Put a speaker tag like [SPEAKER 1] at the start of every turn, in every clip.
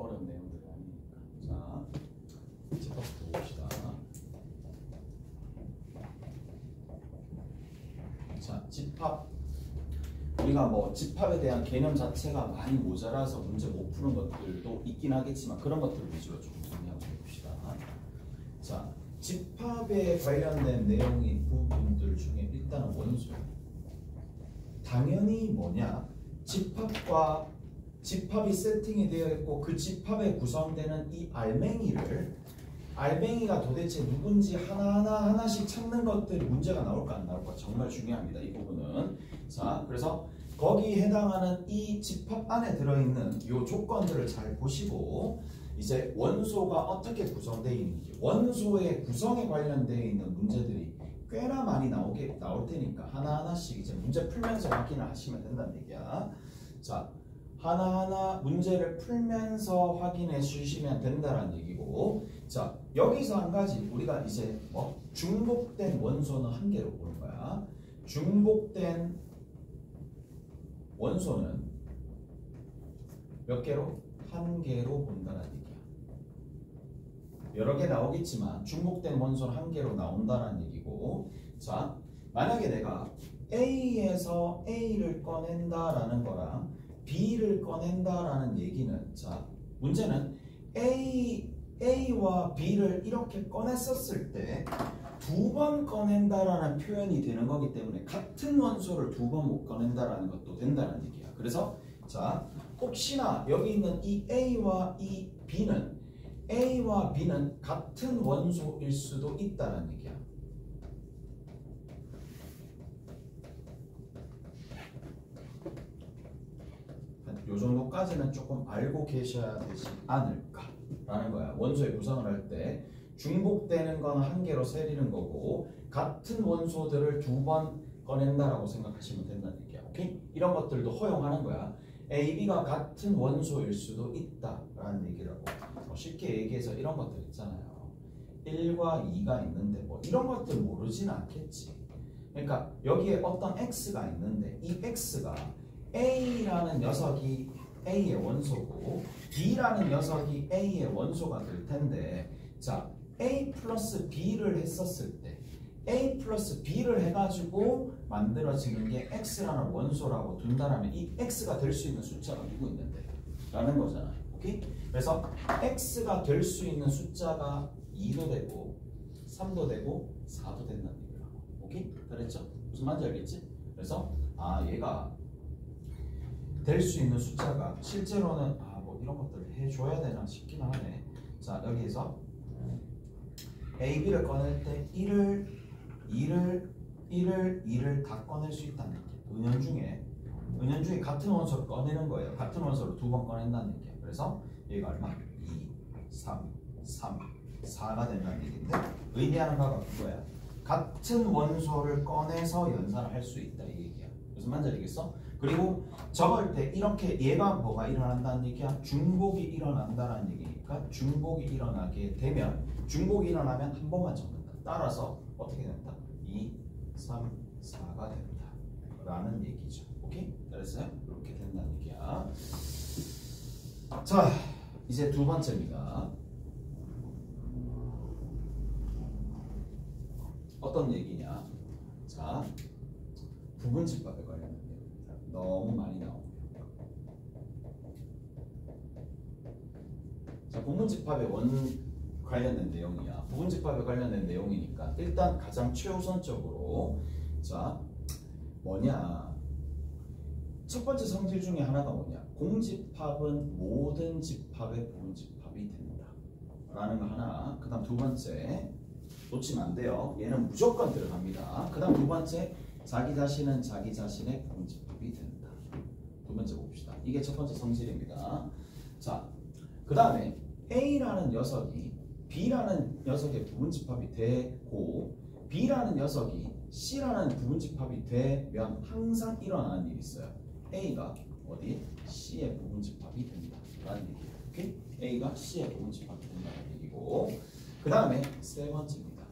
[SPEAKER 1] 어려운 내용들이 아니니까. 자, 집합부터 봅시다. 자, 집합. 우리가 뭐 집합에 대한 개념 자체가 많이 모자라서 문제 못 푸는 것들도 있긴 하겠지만 그런 것들 위주로 좀 정리하고 봅시다. 자, 집합에 관련된 내용인 부분들 중에 일단은 원소. 당연히 뭐냐? 집합이 세팅이 되어 있고 그 집합에 구성되는 이 알맹이가 도대체 누군지 하나씩 찾는 것들이 문제가 나올까 안 나올까 정말 중요합니다. 이 부분은. 자, 그래서 거기에 해당하는 이 집합 안에 들어있는 이 조건들을 잘 보시고 이제 원소가 어떻게 구성되어 있는지 원소의 구성에 관련되어 있는 문제들이 꽤나 많이 나올 테니까 하나하나씩 이제 문제 풀면서 확인을 하시면 된다는 얘기야. 자, 하나하나 문제를 풀면서 확인해 주시면 된다는 얘기고, 자, 여기서 한 가지 우리가 이제 뭐 중복된 원소는 한 개로 보는 거야. 중복된 원소는 몇 개로? 한 개로 본다는 얘기야. 여러 개 나오겠지만 중복된 원소는 한 개로 나온다는 얘기고, 자, 만약에 내가 A에서 A를 꺼낸다라는 거랑 B를 꺼낸다라는 얘기는, 자, 문제는 A와 B를 이렇게 꺼냈었을 때 두 번 꺼낸다라는 표현이 되는 거기 때문에 같은 원소를 두 번 못 꺼낸다라는 것도 된다는 얘기야. 그래서 자, 혹시나 여기 있는 이 A와 이 B는 같은 원소일 수도 있다는 얘기야. 요 정도까지는 조금 알고 계셔야 되지 않을까라는 거야. 원소의 구성을 할 때 중복되는 건 한 개로 세리는 거고 같은 원소들을 두 번 꺼낸다라고 생각하시면 된다는 얘기야. 오케이? 이런 것들도 허용하는 거야. A, B가 같은 원소일 수도 있다라는 얘기라고. 쉽게 얘기해서 이런 것들 있잖아요. 1과 2가 있는데 뭐 이런 것들 모르진 않겠지. 그러니까 여기에 어떤 X가 있는데 이 X가 A라는 녀석이 A의 원소고 B라는 녀석이 A의 원소가 될 텐데, 자, A 플러스 B를 했었을 때 A 플러스 B를 해가지고 만들어지는 게 X라는 원소라고 둔다면 이 X가 될 수 있는 숫자가 누구 있는데? 라는 거잖아. 오케이? 그래서 X가 될 수 있는 숫자가 2도 되고 3도 되고 4도 된다는 얘기라고. 오케이? 그랬죠? 무슨 말인지 알겠지? 그래서 얘가 될 수 있는 숫자가 실제로는 뭐 이런 것들을 해줘야 되나 싶긴 하네. 자, 여기에서 A, B를 꺼낼 때 2를 다 꺼낼 수 있다는 얘기야. 은연 중에 같은 원소를 꺼내는 거예요. 같은 원소를 두 번 꺼낸다는 얘기야. 그래서 얘가 얼마? 2, 3, 4가 된다는 얘기인데 의미하는 바가 그거야. 같은 원소를 꺼내서 연산을 할 수 있다 이 얘기야. 무슨 말인지 알겠어? 그리고 적을 때 이렇게 얘가 뭐가 일어난다는 얘기야? 중복이 일어난다는 얘기니까 중복이 일어나게 되면 중복이 일어나면 한 번만 적는다. 따라서 어떻게 된다? 2, 3, 4가 된다 라는 얘기죠. 오케이? 알았어요? 이렇게 된다는 얘기야. 자, 이제 두 번째입니다. 어떤 얘기냐? 자, 부분집합에 관련된 내용입니다. 너무 많이 나옵니다. 자, 부분집합에 관련된 내용이야. 부분집합에 관련된 내용이니까 일단 가장 최우선적으로, 자, 뭐냐? 첫 번째 성질 중에 하나가 뭐냐? 공집합은 모든 집합의 부분집합이 된다 라는 거 하나. 그 다음 두 번째, 놓치면 안 돼요. 얘는 무조건 들어갑니다. 그 다음 두 번째, 자기 자신은 자기 자신의 부분집합이 된다. 두 번째 봅시다. 이게 첫 번째 성질입니다. 자, 그 다음에 A라는 녀석이 B라는 녀석의 부분집합이 되고 B라는 녀석이 C라는 부분집합이 되면 항상 일어나는 일이 있어요. A가 어디? C의 부분집합이 된다 라는 얘기예요. 오케이? A가 C의 부분집합이 된다는 얘기고, 그 다음에 세 번째입니다.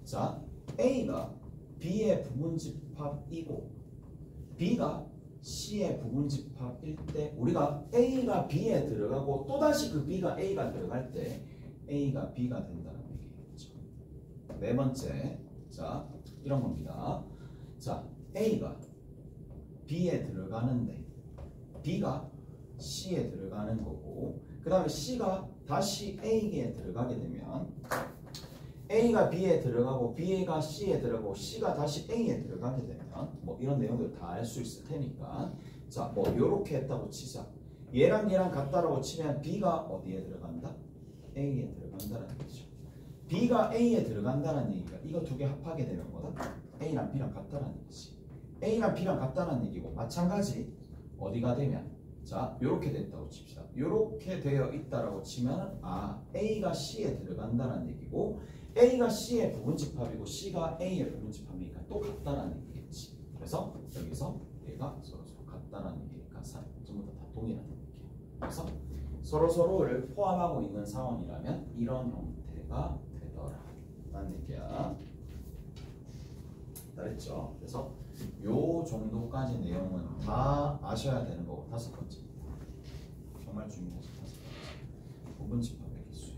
[SPEAKER 1] 자, A가 B의 부분집합이고 B가 C의 부분집합일 때 우리가 A가 B에 들어가고 또다시 그 B가 A가 들어갈 때 A가 B가 된다는 얘기겠죠. 네 번째, 자 이런 겁니다. 자 A가 B에 들어가는데 B가 C에 들어가는 거고 그 다음에 C가 다시 A에 들어가게 되면 A가 B에 들어가고 B가 C에 들어가고 C가 다시 A에 들어가게 되면 뭐 이런 내용들 다 알 수 있을 테니까 자 뭐 요렇게 했다고 치자. 얘랑 얘랑 같다라고 치면 B가 어디에 들어간다? A에 들어간다라는 거죠. B가 A에 들어간다는 얘기가 이거 두 개 합하게 되면 뭐다? A랑 B랑 같다라는 얘기지. A랑 B랑 같다는 얘기고 마찬가지 어디가 되면 자 요렇게 됐다고 칩시다. 요렇게 되어 있다라고 치면 아 A가 C에 들어간다는 얘기고 A가 C의 부분집합이고 C가 A의 부분집합이니까 또 같다라는 얘기겠지. 그래서 여기서 얘가 서로 같다라는 얘기니까 전부 다 동일한 얘기예요. 그래서 서로를 포함하고 있는 상황이라면 이런 형태가 되더라 라는 얘기야. 잘했죠? 그래서 요 정도까지 내용은 다 아셔야 되는 거고 다섯 번째입니다. 정말 중요하죠. 다섯 번째. 부분집합의 개수요.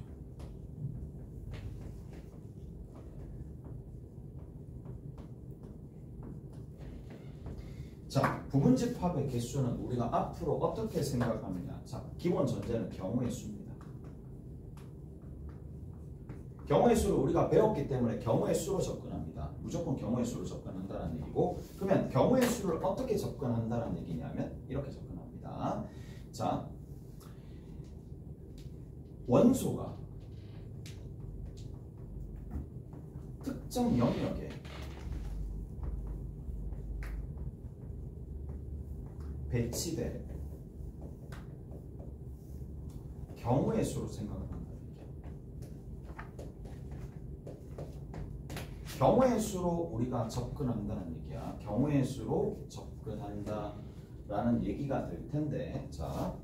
[SPEAKER 1] 자, 부분집합의 개수는 우리가 앞으로 어떻게 생각하느냐. 자, 기본 전제는 경우의 수입니다. 경우의 수를 우리가 배웠기 때문에 경우의 수로 접근합니다. 무조건 경우의 수로 접근한다는 얘기고 그러면 경우의 수를 어떻게 접근한다는 얘기냐면 이렇게 접근합니다. 자, 원소가 특정 영역에 배치될 경우의 수로 생각합니다. 경우의 수로 우리가 접근한다는 얘기야. 경우의 수로 접근한다라는 얘기가 될 텐데, 자,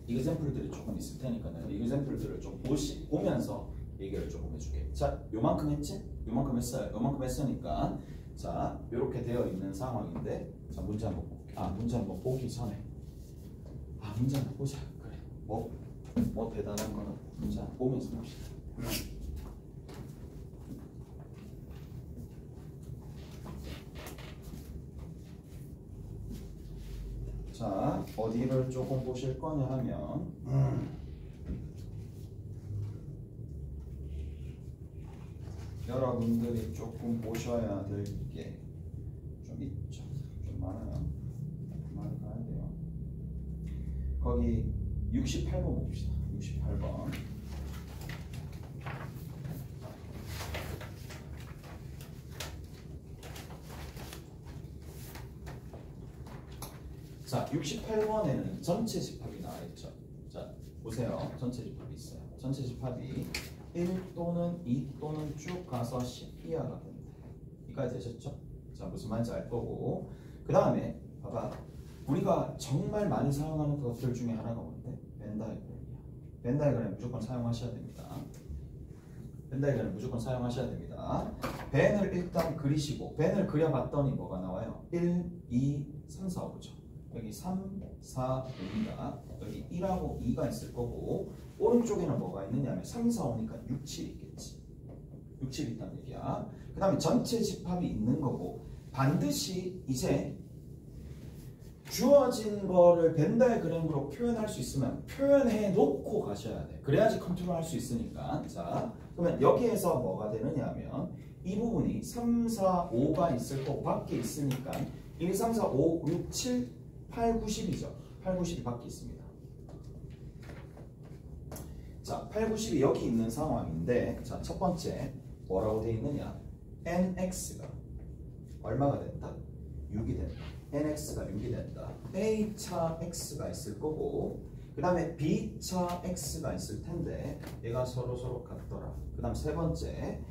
[SPEAKER 1] 이그샘플들이 조금 있을 테니까요. 이그샘플들을 좀 보면서 얘기를 조금 해줄게. 자, 요만큼 했지? 요만큼 했어요. 요만큼 했으니까, 자, 이렇게 되어 있는 상황인데, 자, 문제 한번 볼게. 문제 한번 보기 전에, 문제 한번 보자. 그래. 뭐 대단한 거는 문제 한번 보면서 봅시다. 자, 어디를 조금 보실 거냐 하면 여러분들이 조금 보셔야 될 게 좀 있죠. 좀 많아요. 많이 가야 돼요. 거기 68번 봅시다. 68번. 자, 68번에는 전체 집합이 나와 있죠. 자, 보세요. 전체 집합이 있어요. 전체 집합이 1 또는 2 또는 쭉 가서 10 이하가 됩니다. 이까지 되셨죠? 자, 무슨 말인지 알 거고. 그 다음에 봐봐. 우리가 정말 많이 사용하는 것들 중에 하나가 뭔데? 벤 다이어그램이야. 벤 다이어그램 무조건 사용하셔야 됩니다. 벤 다이어그램 무조건 사용하셔야 됩니다. 벤을 일단 그리시고 벤을 그려봤더니 뭐가 나와요? 1, 2, 3, 4, 5죠. 여기 3, 4, 5입니다. 여기 1하고 2가 있을 거고 오른쪽에는 뭐가 있느냐면 3, 4, 5니까 6, 7 있겠지. 6, 7 있다는 얘기야. 그 다음에 전체 집합이 있는 거고 반드시 이제 주어진 거를 벤 다이어그램으로 표현할 수 있으면 표현해 놓고 가셔야 돼. 그래야지 컨트롤할 수 있으니까. 자, 그러면 여기에서 뭐가 되느냐 하면 이 부분이 3, 4, 5가 있을 거고 밖에 있으니까 1, 3, 4, 5, 6, 7, 8, 90이죠. 8, 90이 밖에 있습니다. 자, 8, 90이 여기 있는 상황인데 자, 첫 번째 뭐라고 되어 있느냐? nx가 얼마가 된다? 6이 된다. nx가 6이 된다. a차 x가 있을 거고 그 다음에 b차 x가 있을 텐데 얘가 서로 같더라. 그 다음 세 번째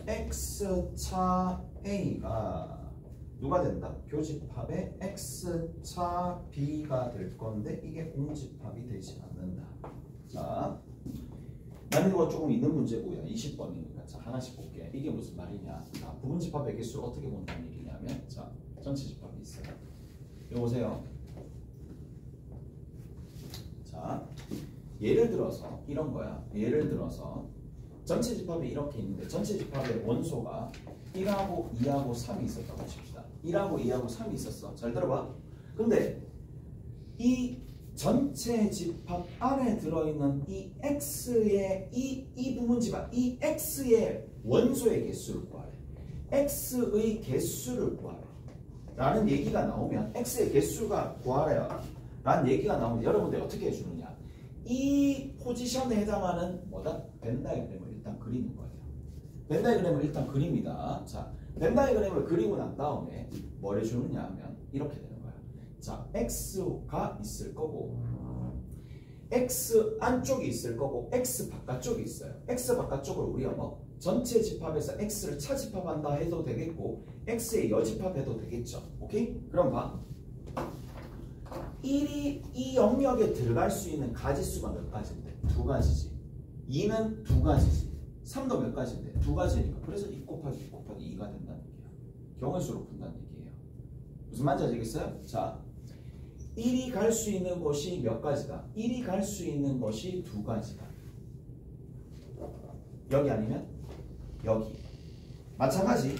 [SPEAKER 1] x차 a가 누가 된다? 교집합의 x차 b가 될 건데 이게 공집합이 되지 않는다. 자, 난이도가 조금 있는 문제고요. 20번이니까 자, 하나씩 볼게. 이게 무슨 말이냐? 자, 부분집합의 개수를 어떻게 본다는 얘기냐면 자, 전체 집합이 있어요. 이거 보세요. 자, 예를 들어서 이런 거야. 예를 들어서 전체 집합이 이렇게 있는데 전체 집합의 원소가 1하고 2하고 3이 있었다고 칩시다. 1하고 2하고 3이 있었어. 잘 들어봐. 근데 이 전체 집합 안에 들어있는 이 x의 이 부분 집합, 이 x의 원소의 개수를 구하래. x의 개수를 구하래. 라는 얘기가 나오면 x의 개수가 구하래요. 라는 얘기가 나오면 여러분들 어떻게 해주느냐. 이 포지션에 해당하는 뭐다? 벤 다이그램을 일단 그리는 거예요. 벤 다이그램을 일단 그립니다. 자, 벤 다이그램을 그리고 난 다음에 뭘 해주느냐 하면 이렇게 되는 거야. 자, x가 있을 거고 x 안쪽이 있을 거고 x 바깥쪽이 있어요. x 바깥쪽을 우리가 뭐 전체 집합에서 x를 차집합한다 해도 되겠고 x의 여집합해도 되겠죠. 오케이? 그럼 봐. 1이 이 영역에 들어갈 수 있는 가지수가 몇 가지인데? 두 가지지. 2는 두 가지지. 3도 몇 가지인데? 두 가지니까. 그래서 2 곱하기 2 곱하기 2가 된다는 얘기야. 경우의 수로 푼다는 얘기예요. 무슨 말인지 아시겠어요? 자, 1이 갈 수 있는 곳이 몇 가지다? 1이 갈 수 있는 곳이 두 가지다. 여기 아니면 여기. 마찬가지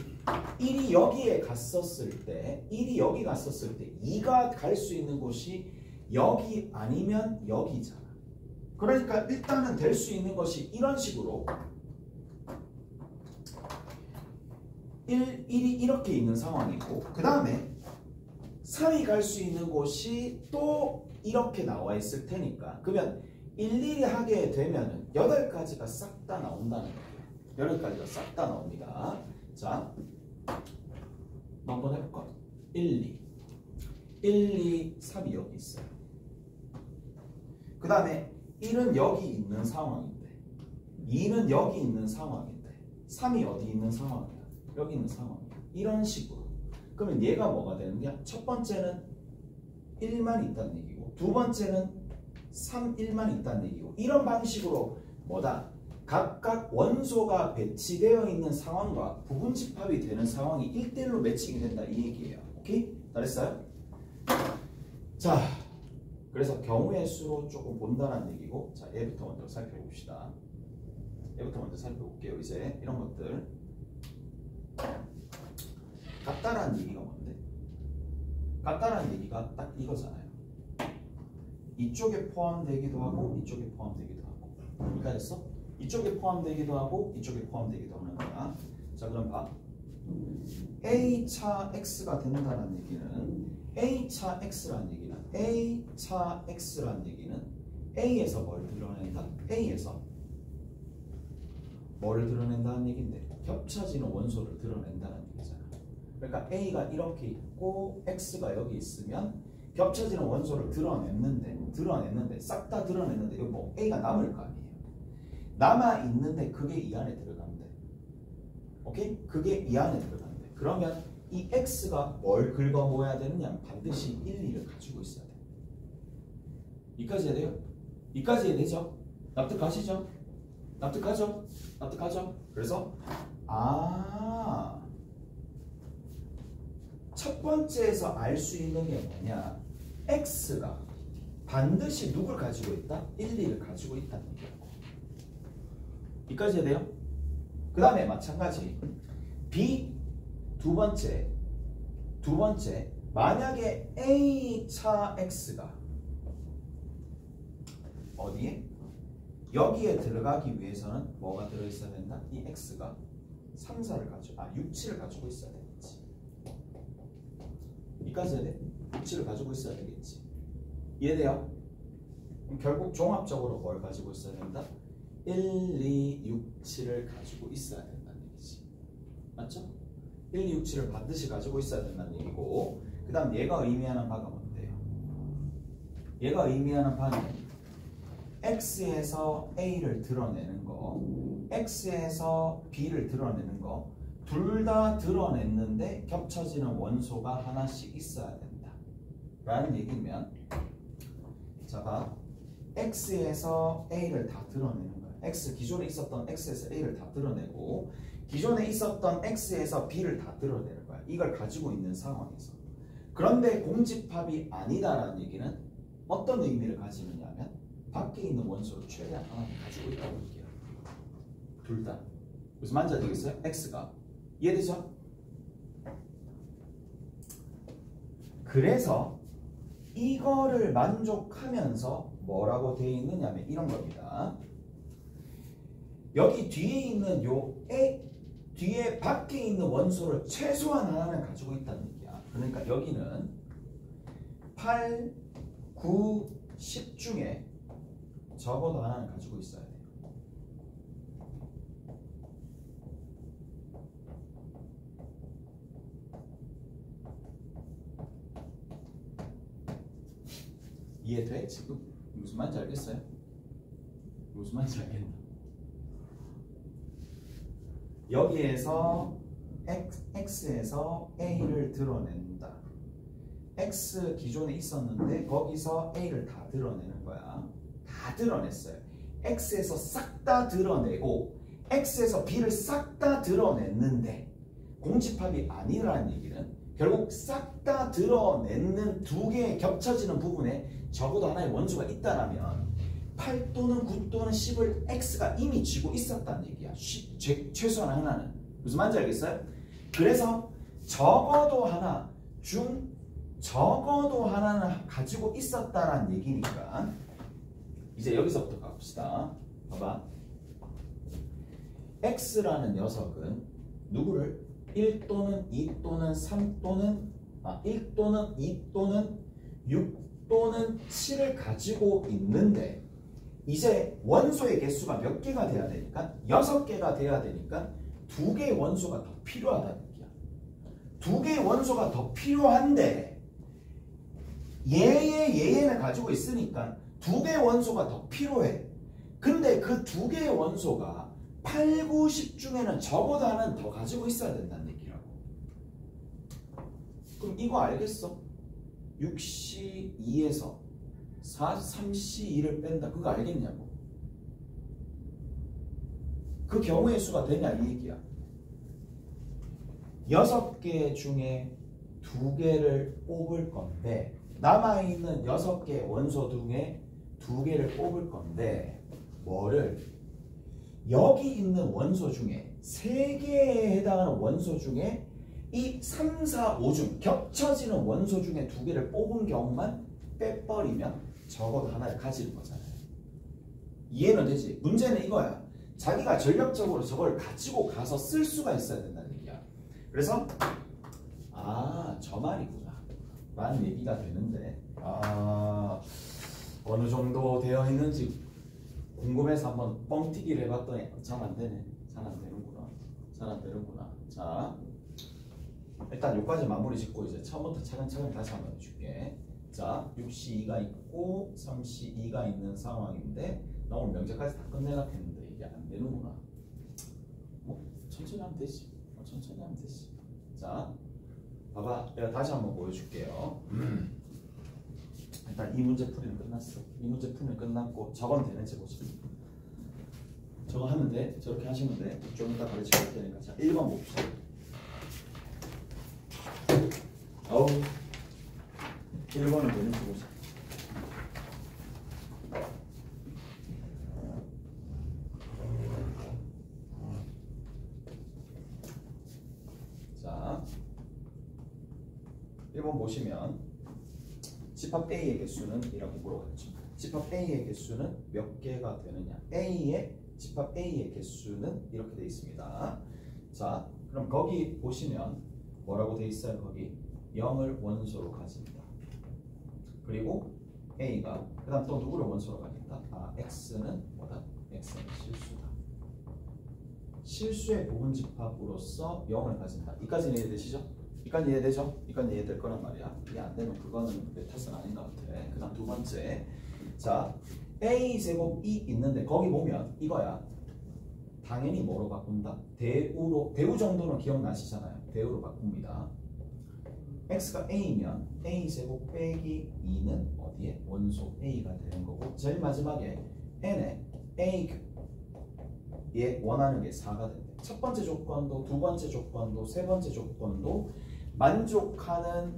[SPEAKER 1] 1이 여기에 갔었을 때 1이 여기 갔었을 때 2가 갈 수 있는 곳이 여기 아니면 여기잖아. 그러니까 일단은 될 수 있는 것이 이런 식으로 1이 이렇게 있는 상황이고 그 다음에 3이 갈 수 있는 곳이 또 이렇게 나와 있을 테니까 그러면 일일이 하게 되면 8가지가 싹 다 나온다는 거예요. 8가지가 싹 다 나옵니다. 자, 한번 해볼까? 1, 2 1, 2, 3이 여기 있어요. 그 다음에 1은 여기 있는 상황인데 2는 여기 있는 상황인데 3이 어디 있는 상황이야? 여기 있는 상황이야. 이런 식으로. 그러면 얘가 뭐가 되느냐? 첫 번째는 1만 있다는 얘기고 두 번째는 3, 1만 있다는 얘기고 이런 방식으로 뭐다? 각각 원소가 배치되어 있는 상황과 부분 집합이 되는 상황이 1대1로 매칭이 된다 이 얘기예요. 오케이? 잘했어요? 자, 그래서 경우의 수로 조금 본다는 얘기고 자, 얘부터 먼저 살펴봅시다. 얘부터 먼저 살펴볼게요. 이제 이런 것들 같다라는 얘기가 뭔데? 같다라는 얘기가 딱 이거잖아요. 이쪽에 포함되기도 하고 이쪽에 포함되기도 하고 이해가 됐어? 이쪽에 포함되기도 하고 이쪽에 포함되기도 하는 거야. 자, 그럼 봐. A차 X가 된다는 얘기는 A차 X라는 얘기는 A차 X라는 얘기는 A에서 뭘 드러낸다? A에서 뭐를 드러낸다는 얘기인데 겹쳐지는 원소를 드러낸다는 얘기잖아. 그러니까 A가 이렇게 있고 X가 여기 있으면 겹쳐지는 원소를 드러냈는데 싹 다 드러냈는데 이거 뭐 A가 남을 거 아니에요. 남아있는데 그게 이 안에 들어가면 돼. 오케이? 그게 이 안에 들어가면 돼. 그러면 이 X가 뭘 긁어 모아야 되느냐? 반드시 1, 2를 가지고 있어야 돼. 이까지 해야 돼요? 이까지 해야 되죠? 납득하시죠? 납득하죠? 납득하죠? 그래서 첫 번째에서 알 수 있는 게 뭐냐? X가 반드시 누굴 가지고 있다? 1, 2를 가지고 있다는 얘기고. 이까지 해야 돼요? 그 다음에 마찬가지 B 두 번째 만약에 A차 X가 어디에? 여기에 들어가기 위해서는 뭐가 들어있어야 된다? 이 X가 3, 4를 가지고 6, 7을 가지고 있어야 되겠지. 이까지 해야 돼? 6, 7을 가지고 있어야 되겠지. 이해돼요? 그럼 결국 종합적으로 뭘 가지고 있어야 된다? 1, 2, 6, 7을 가지고 있어야 된다는 얘기지. 맞죠? 1, 2, 6, 7을 반드시 가지고 있어야 된다는 얘기고 그 다음 얘가 의미하는 바가 뭔데요? 얘가 의미하는 바는 X에서 A를 드러내는 거 X에서 B를 드러내는 거 둘 다 드러냈는데 겹쳐지는 원소가 하나씩 있어야 된다 라는 얘기면 자 봐 X에서 A를 다 드러내는 거야. X 기존에 있었던 X에서 A를 다 드러내고 기존에 있었던 X에서 B를 다 드러내는 거야. 이걸 가지고 있는 상황에서 그런데 공집합이 아니다라는 얘기는 어떤 의미를 가지느냐 하면 밖에 있는 원소를 최대한 하나는 가지고 있다고 얘기해요. 둘 다. 그래서 만져야 되겠어요? x가. 이해되죠? 그래서 이거를 만족하면서 뭐라고 되어 있느냐면 이런 겁니다. 여기 뒤에 있는 요 뒤에 밖에 있는 원소를 최소한 하나는 가지고 있다는 얘기야. 그러니까 여기는 8, 9, 10 중에 적어도 하나는 가지고 있어야 돼요. 이해돼? 지금 무슨 말인지 알겠어요? 무슨 말인지 알겠나? 여기에서 x에서 a를 드러낸다. x 기존에 있었는데 거기서 a를 다 드러내는 거야. 다 드러냈어요. x에서 싹 다 드러내고 x에서 b를 싹 다 드러냈는데 공집합이 아니라는 얘기는 결국 싹 다 드러내는 두 개의 겹쳐지는 부분에 적어도 하나의 원소가 있다라면 8 또는 9 또는 10을 x가 이미 쥐고 있었다는 얘기야. 최소한 하나는. 무슨 말인지 알겠어요? 그래서 적어도 하나는 가지고 있었다라는 얘기니까 이제 여기서부터 가봅시다. 봐봐. x라는 녀석은 누구를 1 또는 2 또는 3 또는 1 또는 2 또는 6 또는 7을 가지고 있는데 이제 원소의 개수가 몇 개가 돼야 되니까 6개가 돼야 되니까 2개의 원소가 더 필요하다는 얘기야. 2개의 원소가 더 필요한데 얘는 가지고 있으니까 2개의 원소가 더 필요해. 근데 그 2개의 원소가 8, 9, 10 중에는 적어도 하나는 더 가지고 있어야 된다는 얘기라고. 그럼 이거 알겠어? 6C2에서 3C2를 뺀다. 그거 알겠냐고. 그 경우의 수가 되냐 이 얘기야. 6개 중에 2개를 뽑을 건데 남아있는 6개 원소 중에 2개를 뽑을 건데 뭐를 여기 있는 원소 중에 3개에 해당하는 원소 중에 이 3, 4, 5 중 겹쳐지는 원소 중에 2개를 뽑은 경우만 빼버리면 적어도 하나를 가지는 거잖아요. 이해는 되지? 문제는 이거야. 자기가 전략적으로 저걸 가지고 가서 쓸 수가 있어야 된다는 얘기야. 그래서 저 말이구나 라는 얘기가 되는데 어느 정도 되어 있는지 궁금해서 한번 뻥튀기를 해봤더니 잘 안 되네. 잘 안 되는구나. 잘 안 되는구나. 자, 일단 여기까지 마무리 짓고 이제 처음부터 차근차근 다시 한번 해줄게. 자, 6C2가 있고 3C2가 있는 상황인데 나 오늘 명제까지 다 끝내려고 했는데 이게 안 되는구나. 뭐 천천히 하면 되지. 천천히 하면 되지. 자, 봐봐. 내가 다시 한번 보여줄게요. 일단 이 문제 풀이는 끝났어. 이 문제 풀이는 끝났고 저건 되는지 보자. 저거 하면 돼. 저렇게 하시면 돼. 좀 이따 가르쳐 줄 테니까. 자, 1번 봅시다. 어우 1번은 되는지 보자. 자, 1번 보시면 집합 A의 개수는 이라고 물어봤죠. 집합 A의 개수는 몇 개가 되느냐. 집합 A의 개수는 이렇게 되어 있습니다. 자, 그럼 거기 보시면 뭐라고 되어 있어요? 거기 0을 원소로 가진다. 그리고 A가 그 다음 또 누구를 원소로 가진다? X는 뭐다? X는 실수다. 실수의 부분집합으로서 0을 가진다. 이까지는 이해되시죠? 이까지 이해되죠? 이까지 이해될 거란 말이야. 이해 안 되면 그거는 내 탓은 아닌 것 같아. 그 다음 두 번째. 자, A제곱이 있는데 거기 보면 이거야. 당연히 뭐로 바꾼다? 대우 정도는 기억나시잖아요. 대우로 바꿉니다. x가 a면 a제곱 빼기 2는 어디에? 원소 a가 되는 거고 제일 마지막에 n에 a에 원하는 게 4가 된대. 첫 번째 조건도 두 번째 조건도 세 번째 조건도 만족하는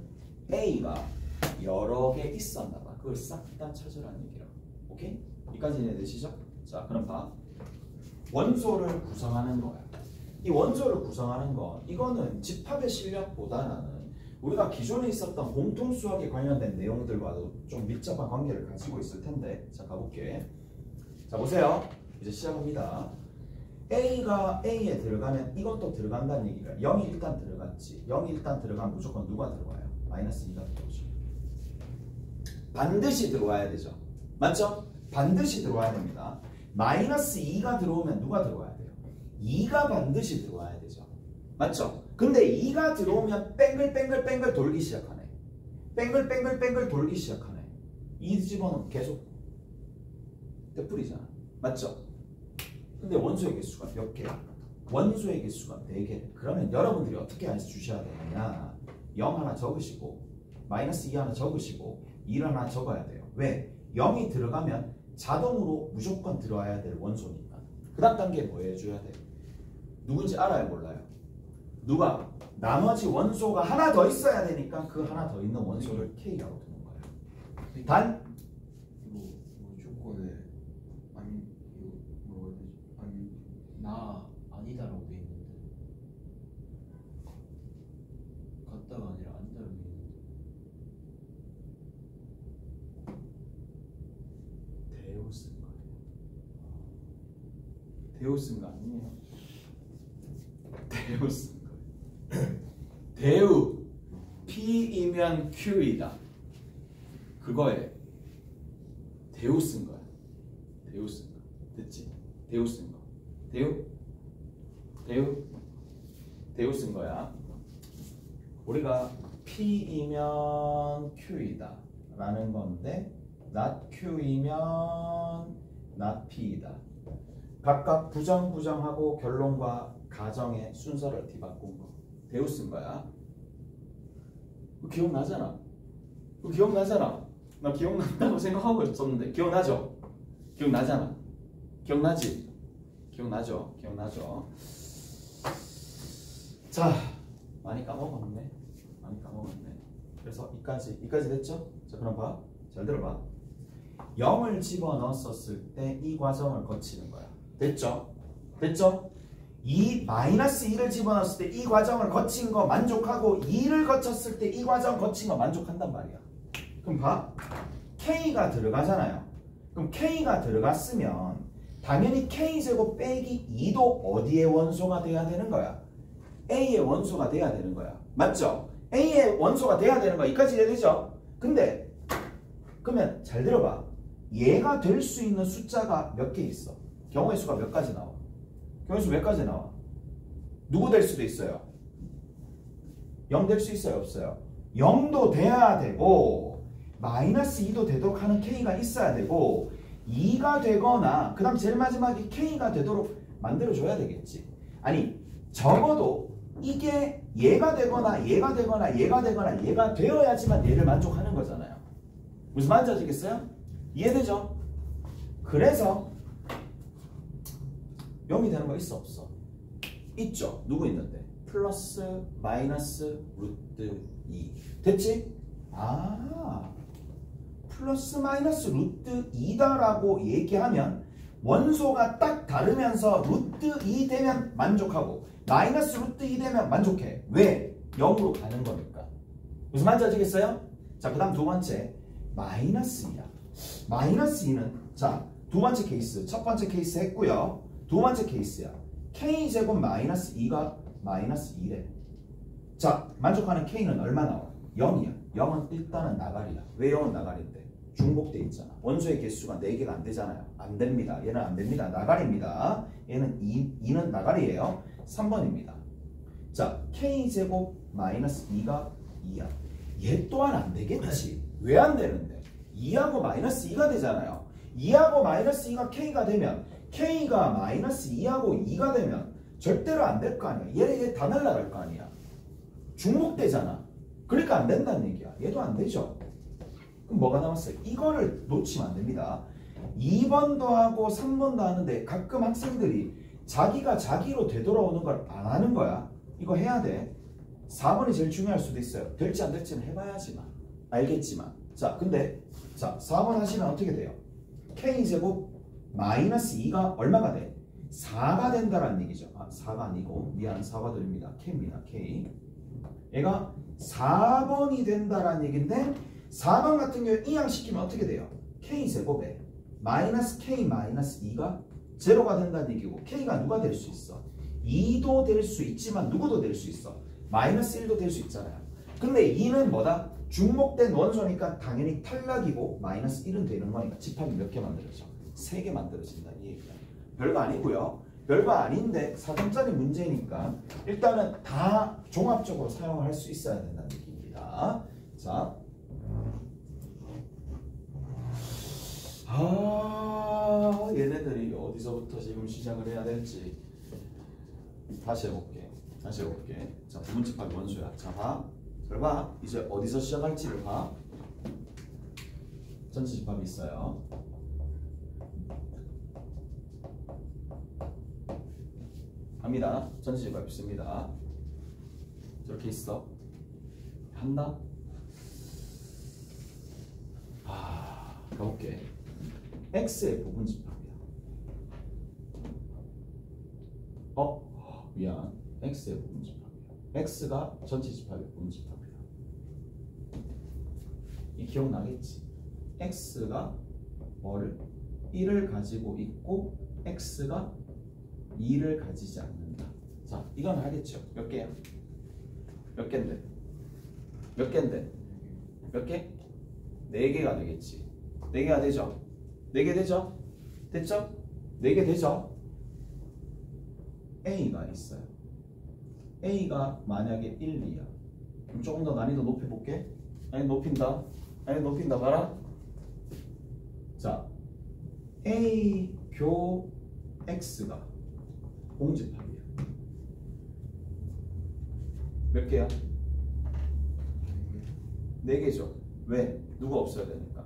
[SPEAKER 1] A가 여러 개 있었나 봐. 그걸 싹 다 찾으라는 얘기야. 오케이? 여기까지 이해되시죠? 자, 그럼 봐. 원소를 구성하는 거야. 이 원소를 구성하는 건 이거는 집합의 실력보다는 우리가 기존에 있었던 공통 수학에 관련된 내용들과도 좀 밀접한 관계를 가지고 있을 텐데, 자 가볼게. 자 보세요. 이제 시작합니다. A가 A에 들어가면 이것도 들어간다는 얘기가 0이 일단 들어갔지. 0이 일단 들어가면 무조건 누가 들어와요? 마이너스 2가 들어오죠. 반드시 들어와야 되죠. 맞죠? 반드시 들어와야 됩니다. 마이너스 2가 들어오면 누가 들어와야 돼요? 2가 반드시 들어와야 되죠. 맞죠? 근데 2가 들어오면 뺑글뺑글 돌기 시작하네. 뺑글뺑글 돌기 시작하네. 2 집어넣으면 계속 떼뿌리잖아. 맞죠? 근데 원소의 개수가 몇 개야? 원소의 개수가 4개. 그러면 여러분들이 어떻게 해주셔야 되느냐? 0 하나 적으시고 마이너스 2 하나 적으시고 1 하나 적어야 돼요. 왜? 0이 들어가면 자동으로 무조건 들어와야 될 원소니까. 그 다음 단계 뭐 해줘야 돼? 누군지 알아요? 몰라요? 누가? 나머지 원소가 하나 더 있어야 되니까 그 하나 더 있는 원소를 K라고 두는 거예요. 단
[SPEAKER 2] 조건에 아니 이거 뭐라 해야 되지? 아니 나 아니다라고 돼 있는데 같다가 아니라 아니다라고 돼 있는데
[SPEAKER 1] 대우 쓴 거예요. 대우 쓴 거 아니에요? 대우 쓴 거예요. 대우 P이면 Q이다. 그거에 대우 쓴 거야. 대우 쓴 거. 됐지? 대우 쓴 거. 대우 쓴 거야. 우리가 P이면 Q이다 라는 건데 not Q이면 not P이다. 각각 부정하고 결론과 가정의 순서를 뒤바꾼 거. 대우 쓴 거야. 기억나잖아. 나 기억난다고 생각하고 있었는데 기억나죠? 기억나잖아. 기억나지? 기억나죠? 자, 많이 까먹었네. 그래서 이까지 됐죠? 자, 그럼 봐. 잘 들어봐. 0을 집어넣었을 때 이 과정을 거치는 거야. 됐죠? 이 마이너스 2를 집어넣었을 때 이 과정을 거친 거 만족하고 2를 거쳤을 때 이 과정 거친 거 만족한단 말이야. 그럼 봐. K가 들어가잖아요. 그럼 K가 들어갔으면 당연히 K제곱 빼기 2도 어디의 원소가 돼야 되는 거야? A의 원소가 돼야 되는 거야. 맞죠? A의 원소가 돼야 되는 거야. 여기까지 이해되죠? 근데 그러면 잘 들어봐. 얘가 될 수 있는 숫자가 몇 개 있어? 경우의 수가 몇 가지 나와? 경우의 수 몇 가지 나와? 누구 될 수도 있어요? 0 될 수 있어요? 없어요? 0도 돼야 되고 마이너스 2도 되도록 하는 K가 있어야 되고 2가 되거나 그 다음 제일 마지막에 K가 되도록 만들어줘야 되겠지. 아니 적어도 이게 얘가 되거나 얘가 되어야지만 얘를 만족하는 거잖아요. 무슨 말인지 아시겠어요? 이해되죠? 그래서 0이 되는 거 있어 없어? 있죠. 누구 있는데? 플러스 마이너스 루트 2 됐지? 플러스 마이너스 루트 2다라고 얘기하면 원소가 딱 다르면서 루트 2 되면 만족하고 마이너스 루트 2 되면 만족해. 왜? 0으로 가는 거니까. 무슨 말인지 아시겠어요? 자, 그 다음 두 번째 마이너스 2야. 마이너스 2는 자, 두 번째 케이스, 첫 번째 케이스 했고요. 두 번째 케이스야. K제곱 마이너스 2가 마이너스 2래. 자, 만족하는 K는 얼마 나와? 0이야. 0은 일단은 나가리야. 왜 0은 나가리인데? 중복돼 있잖아. 원소의 개수가 4개가 안 되잖아요. 안 됩니다. 얘는 안 됩니다. 나가리입니다. 얘는 2는 나가리예요. 3번입니다. 자, K제곱 마이너스 2가 2야. 얘 또한 안 되겠지. 왜 안 되는데? 2하고 마이너스 2가 되잖아요. 2하고 마이너스 2가 K가 되면 K가 마이너스 2하고 2가 되면 절대로 안 될 거 아니야. 얘 다 날라갈 거 아니야. 중복되잖아. 그러니까 안 된다는 얘기야. 얘도 안 되죠. 그럼 뭐가 남았어요? 이거를 놓치면 안 됩니다. 2번도 하고 3번도 하는데 가끔 학생들이 자기가 자기로 되돌아오는 걸 안 하는 거야. 이거 해야 돼. 4번이 제일 중요할 수도 있어요. 될지 안 될지는 해봐야지만 알겠지만. 자, 근데 자 4번 하시면 어떻게 돼요? K제곱 마이너스 2가 얼마가 돼? 4가 된다라는 얘기죠. 4가 아니고 미안, 4가 드립니다. K입니다. K. 얘가 4번이 된다라는 얘기인데 4번 같은 경우에 이항시키면 어떻게 돼요? K제곱에 마이너스 K 마이너스 2가 제로가 된다는 얘기고, K가 누가 될 수 있어? 2도 될 수 있지만 누구도 될 수 있어? 마이너스 1도 될 수 있잖아요. 근데 2는 뭐다? 중복된 원소니까 당연히 탈락이고 마이너스 1은 되는 거니까 집합이 몇 개 만들어져? 3개 만들어진다 이 얘기야. 별거 아니고요. 별거 아닌데 4점짜리 문제니까 일단은 다 종합적으로 사용을 할 수 있어야 된다는 얘기입니다. 자, 얘네들이 어디서부터 지금 시작을 해야 될지 다시 해볼게. 자, 부분집합이 원소야. 자, 봐. 잘 봐. 이제 어디서 시작할지를 봐. 전체집합이 있어요. 갑니다. 전체집합 있습니다. 저렇게 있어. 한다. 가볼게. X의 부분집합이야. 미안. X의 부분집합이야. X가 전체집합의 부분집합이야. 이 기억나겠지? X가 뭐를? 1을 가지고 있고 X가 2를 가지지 않는다. 자, 이건 알겠죠? 몇 개야? 몇 개인데? 몇 개인데? 몇 개? 4개가 되겠지. 4개가 되죠? 4개 되죠? 됐죠? 4개 되죠? A가 있어요. A가 만약에 1, 2야. 그럼 조금 더 난이도 높여볼게. 아니 높인다. 봐라. 자, A 교 X가 공집합이야. 몇 개야? 4개죠. 왜? 누가 없어야 되니까.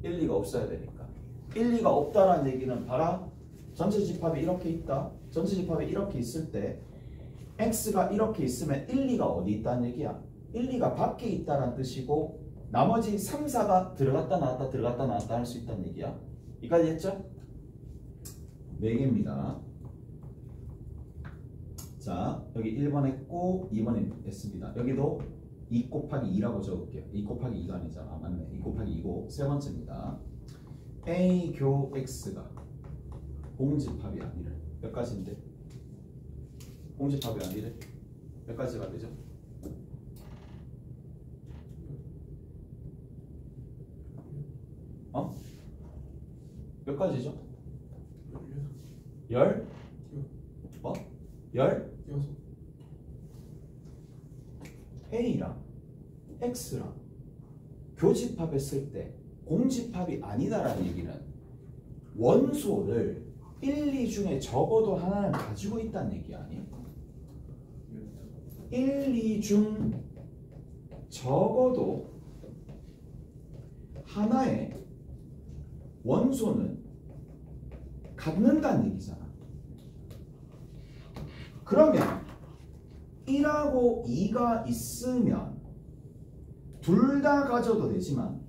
[SPEAKER 1] 1, 2가 없어야 되니까. 1, 2가 없다라는 얘기는 봐라. 전체 집합이 이렇게 있다. 전체 집합이 이렇게 있을 때 X가 이렇게 있으면 1, 2가 어디 있다는 얘기야? 1, 2가 밖에 있다는 뜻이고 나머지 3, 4가 들어갔다 나왔다 할 수 있다는 얘기야. 이까지 했죠? 4개입니다. 자, 여기 1번 했고 2번 했습니다. 여기도 2 곱하기 2라고 적을게요. 2 곱하기 2가 아니잖아. 맞네. 2 곱하기 2고 세 번째입니다. A 교 X가 공집합이 아니래. 몇 가지인데? 공집합이 아니래. 몇 가지가 되죠? 몇 가지죠? 10? 뭐? 10? A랑 X랑 교집합했을 때 공집합이 아니다라는 얘기는 원소를 1, 2 중에 적어도 하나는 가지고 있다는 얘기 아니에요? 1, 2 중 적어도 하나의 원소는 갖는다는 얘기잖아. 그러면 1하고 2가 있으면 둘 다 가져도 되지만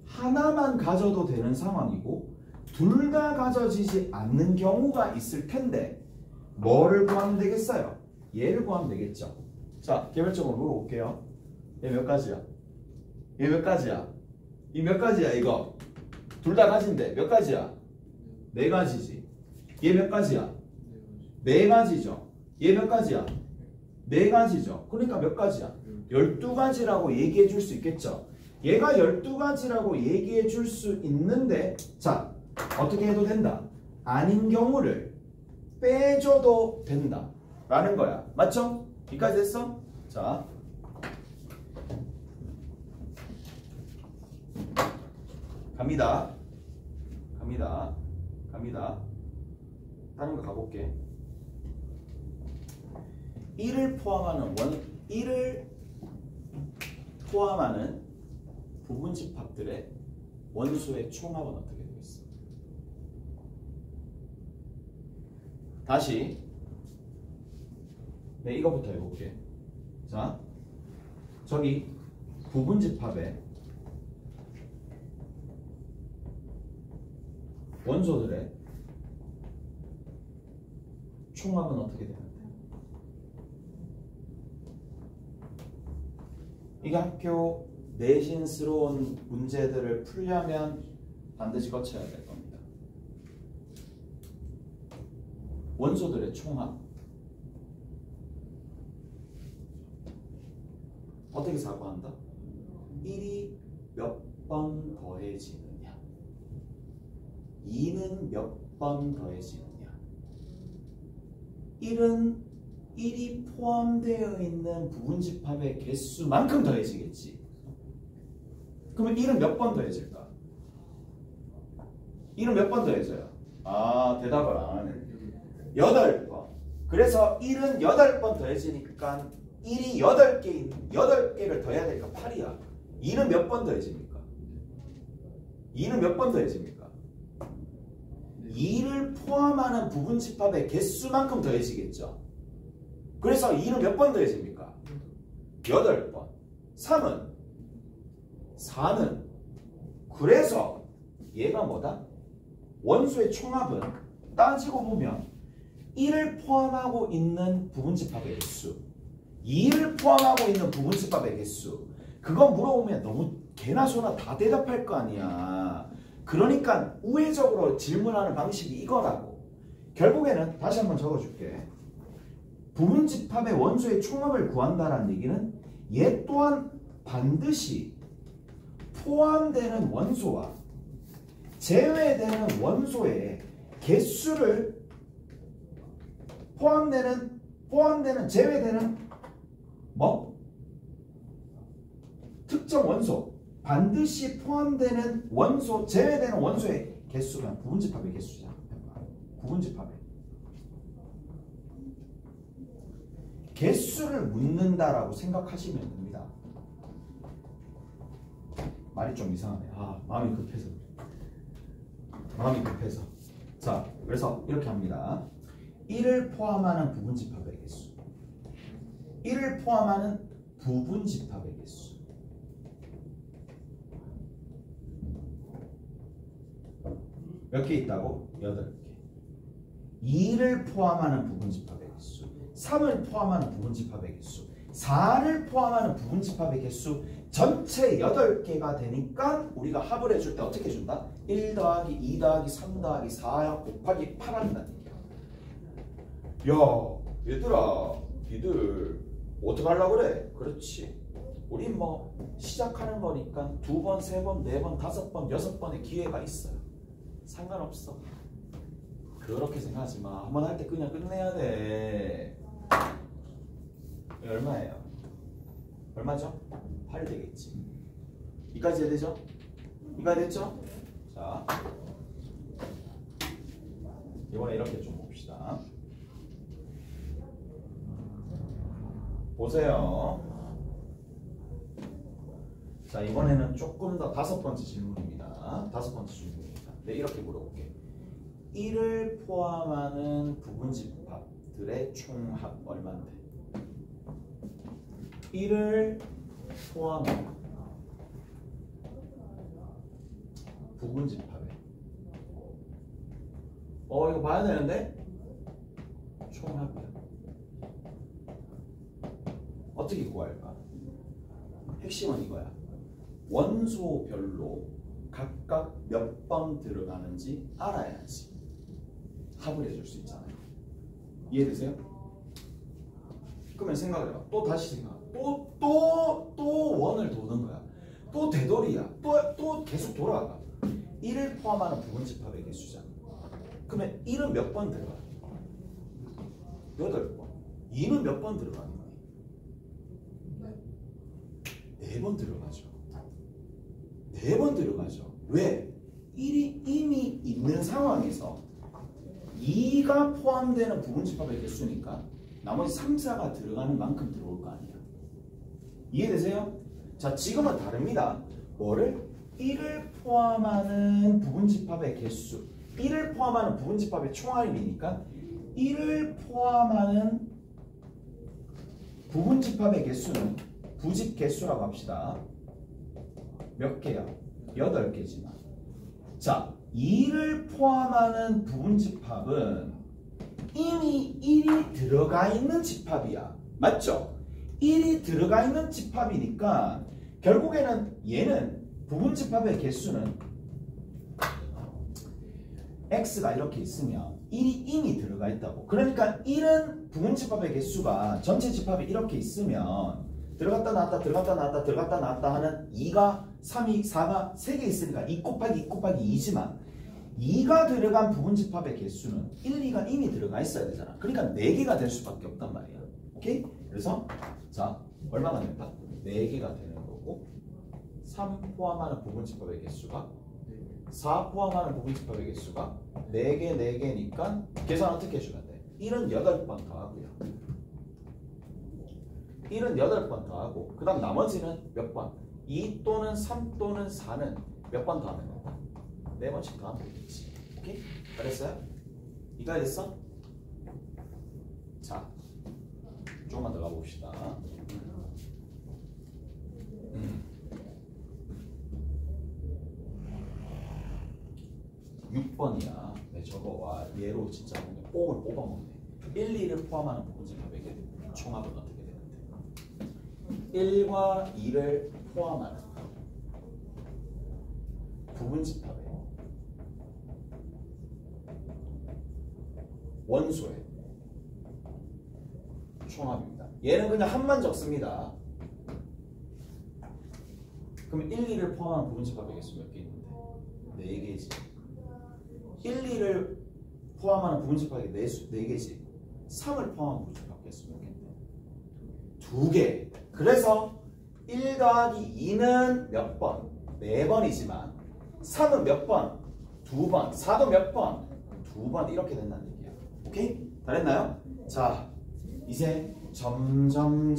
[SPEAKER 1] 하나만 가져도 되는 상황이고 둘 다 가져지지 않는 경우가 있을 텐데 뭐를 구하면 되겠어요? 얘를 구하면 되겠죠. 자, 개별적으로 물어볼게요. 얘 몇 가지야? 얘 몇 가지야? 이 몇 가지야 이거? 둘 다 가진데 몇 가지야? 4가지지. 얘 몇 가지야? 4가지죠. 얘 몇 가지야? 4가지죠. 그러니까 몇 가지야? 12가지라고 얘기해 줄 수 있겠죠. 얘가 12가지라고 얘기해 줄 수 있는데 자, 어떻게 해도 된다. 아닌 경우를 빼줘도 된다 라는 거야. 맞죠? 여기까지 됐어? 자, 갑니다. 다른 거 가볼게. 1을 포함하는 부분집합들의 원소의 총합은 어떻게 되겠어? 다시 이거부터 해볼게. 자, 저기 부분집합에 원소들의 총합은 어떻게 되는데? 이게 학교 내신스러운 문제들을 풀려면 반드시 거쳐야 될 겁니다. 원소들의 총합 어떻게 사고한다? 1이 몇 번 더해지느냐, 2는 몇 번 더해지느냐. 1은 1이 포함되어 있는 부분집합의 개수만큼 더해지겠지. 그러면 1은 몇 번 더해질까? 1은 몇 번 더해져요? 아, 대답을 안 하네. 8번. 그래서 1은 8번 더해지니까 1이 8개를 더해야 되니까 8이야. 2는 몇 번 더해집니까? 2는 몇 번 더해집니까? 2를 포함하는 부분집합의 개수만큼 더해지겠죠. 그래서 2는 몇 번 더해집니까? 8번. 3은? 4는? 그래서 얘가 뭐다? 원소의 총합은 따지고 보면 1을 포함하고 있는 부분집합의 개수, 2를 포함하고 있는 부분집합의 개수, 그거 물어보면 너무 개나 소나 다 대답할 거 아니야. 그러니까 우회적으로 질문하는 방식이 이거라고. 결국에는 다시 한번 적어줄게. 부분집합의 원소의 총합을 구한다는 얘기는 얘 또한 반드시 포함되는 원소와 제외되는 원소의 개수를 포함되는 제외되는 뭐? 특정 원소, 반드시 포함되는 원소, 제외되는 원소의 개수가 부분집합의 개수잖아. 부분집합의 개수를 묻는다라고 생각하시면 됩니다. 말이 좀 이상하네. 아, 마음이 급해서. 자, 그래서 이렇게 합니다. 1을 포함하는 부분집합의 개수, 1을 포함하는 부분집합의 개수, 몇 개 있다고? 8개. 2를 포함하는 부분집합의 개수, 3을 포함하는 부분집합의 개수, 4를 포함하는 부분집합의 개수 전체 8개가 되니까 우리가 합을 해줄 때 어떻게 해준다? 1 더하기 2 더하기 3 더하기 4 곱하기 8 한다는 얘기야. 야, 얘들아, 니들 어떡하려고 그래? 그렇지. 우리 뭐 시작하는 거니까 2번, 3번, 4번, 5번, 6번의 기회가 있어요. 상관없어. 그렇게 생각하지 마. 한 번 할 때 그냥 끝내야 돼. 얼마예요? 얼마죠? 8 되겠지. 이까지 해야 되죠? 이까지 됐죠? 자, 이번에 이렇게 좀 봅시다. 보세요. 자, 이번에는 조금 더 5번째 질문입니다. 5번째 질문입니다. 네, 이렇게 물어볼게. 1을 포함하는 부분집합들의 총합 얼마인데? 1을 포함하는 부분집합에 이거 봐야 되는데? 총합이야. 어떻게 구할까? 핵심은 이거야. 원소별로 각각 몇 번 들어가는지 알아야지 합을 해줄 수 있잖아요. 이해되세요? 그러면 생각을 해봐. 또 다시 생각. 또 원을 도는 거야. 또 되돌이야. 또 계속 돌아가. 1을 포함하는 부분집합의 개수잖아. 그러면 1은 몇 번 들어가? 8번. 2는 몇 번 들어가는 거야? 4번 들어가죠. 4번 들어가죠. 왜? 1이 이미 있는 상황에서 2가 포함되는 부분집합의 개수니까 나머지 3, 4가 들어가는 만큼 들어올 거 아니야. 이해되세요? 자, 지금은 다릅니다. 뭐를? 1을 포함하는 부분집합의 개수, 1을 포함하는 부분집합의 총합이니까 1을 포함하는 부분집합의 개수는 부집 개수라고 합시다. 몇 개야? 8개지만. 자, 2를 포함하는 부분집합은 이미 1이 들어가 있는 집합이야. 맞죠? 1이 들어가 있는 집합이니까 결국에는 얘는 부분집합의 개수는 x가 이렇게 있으면 1이 이미 들어가 있다고. 그러니까 1은 부분집합의 개수가 전체 집합이 이렇게 있으면 들어갔다 나왔다 들어갔다 나왔다 들어갔다 나왔다 하는 2가 3이 4가 3개 있으니까 2 곱하기 2 곱하기 2지만 2가 들어간 부분집합의 개수는 1, 2가 이미 들어가 있어야 되잖아. 그러니까 4개가 될 수밖에 없단 말이야. 오케이? 그래서 자 얼마가 된다? 4개가 되는 거고 3 포함하는 부분집합의 개수가 4 포함하는 부분집합의 개수가 4개 4개니까 계산 어떻게 해주면 돼? 1은 8번 더하고요. 1은 8번 더하고 그 다음 나머지는 몇 번? 2 또는 3 또는 4는 몇 번 더하면 된다? 4번씩 더하면 되겠지. 오케이? 잘했어요? 이거 됐어? 자, 조금만 더 가봅시다. 6번이야. 네, 저거와 얘로 진짜 옥을 뽑아먹네. 1, 2를 포함하는 부분집합의 총합은 어떻게 되는데? 1과 2를 포함하는 부분집합의 원소의 총합입니다. 얘는 그냥 한만 적습니다. 그럼 1, 2를 포함한 부분집합의 개수 몇 개 있는데? 4개지. 1, 2를 포함하는 부분집합의 4개지. 3을 포함한 부분집합의 개수 몇 개인데? 2개. 그래서 1 더하기 2는 몇 번? 4번이지만 3은 몇 번? 2번. 4도 몇 번? 2번. 이렇게 된다는 얘기야. 오케이? 잘했나요? 자, 이제 점점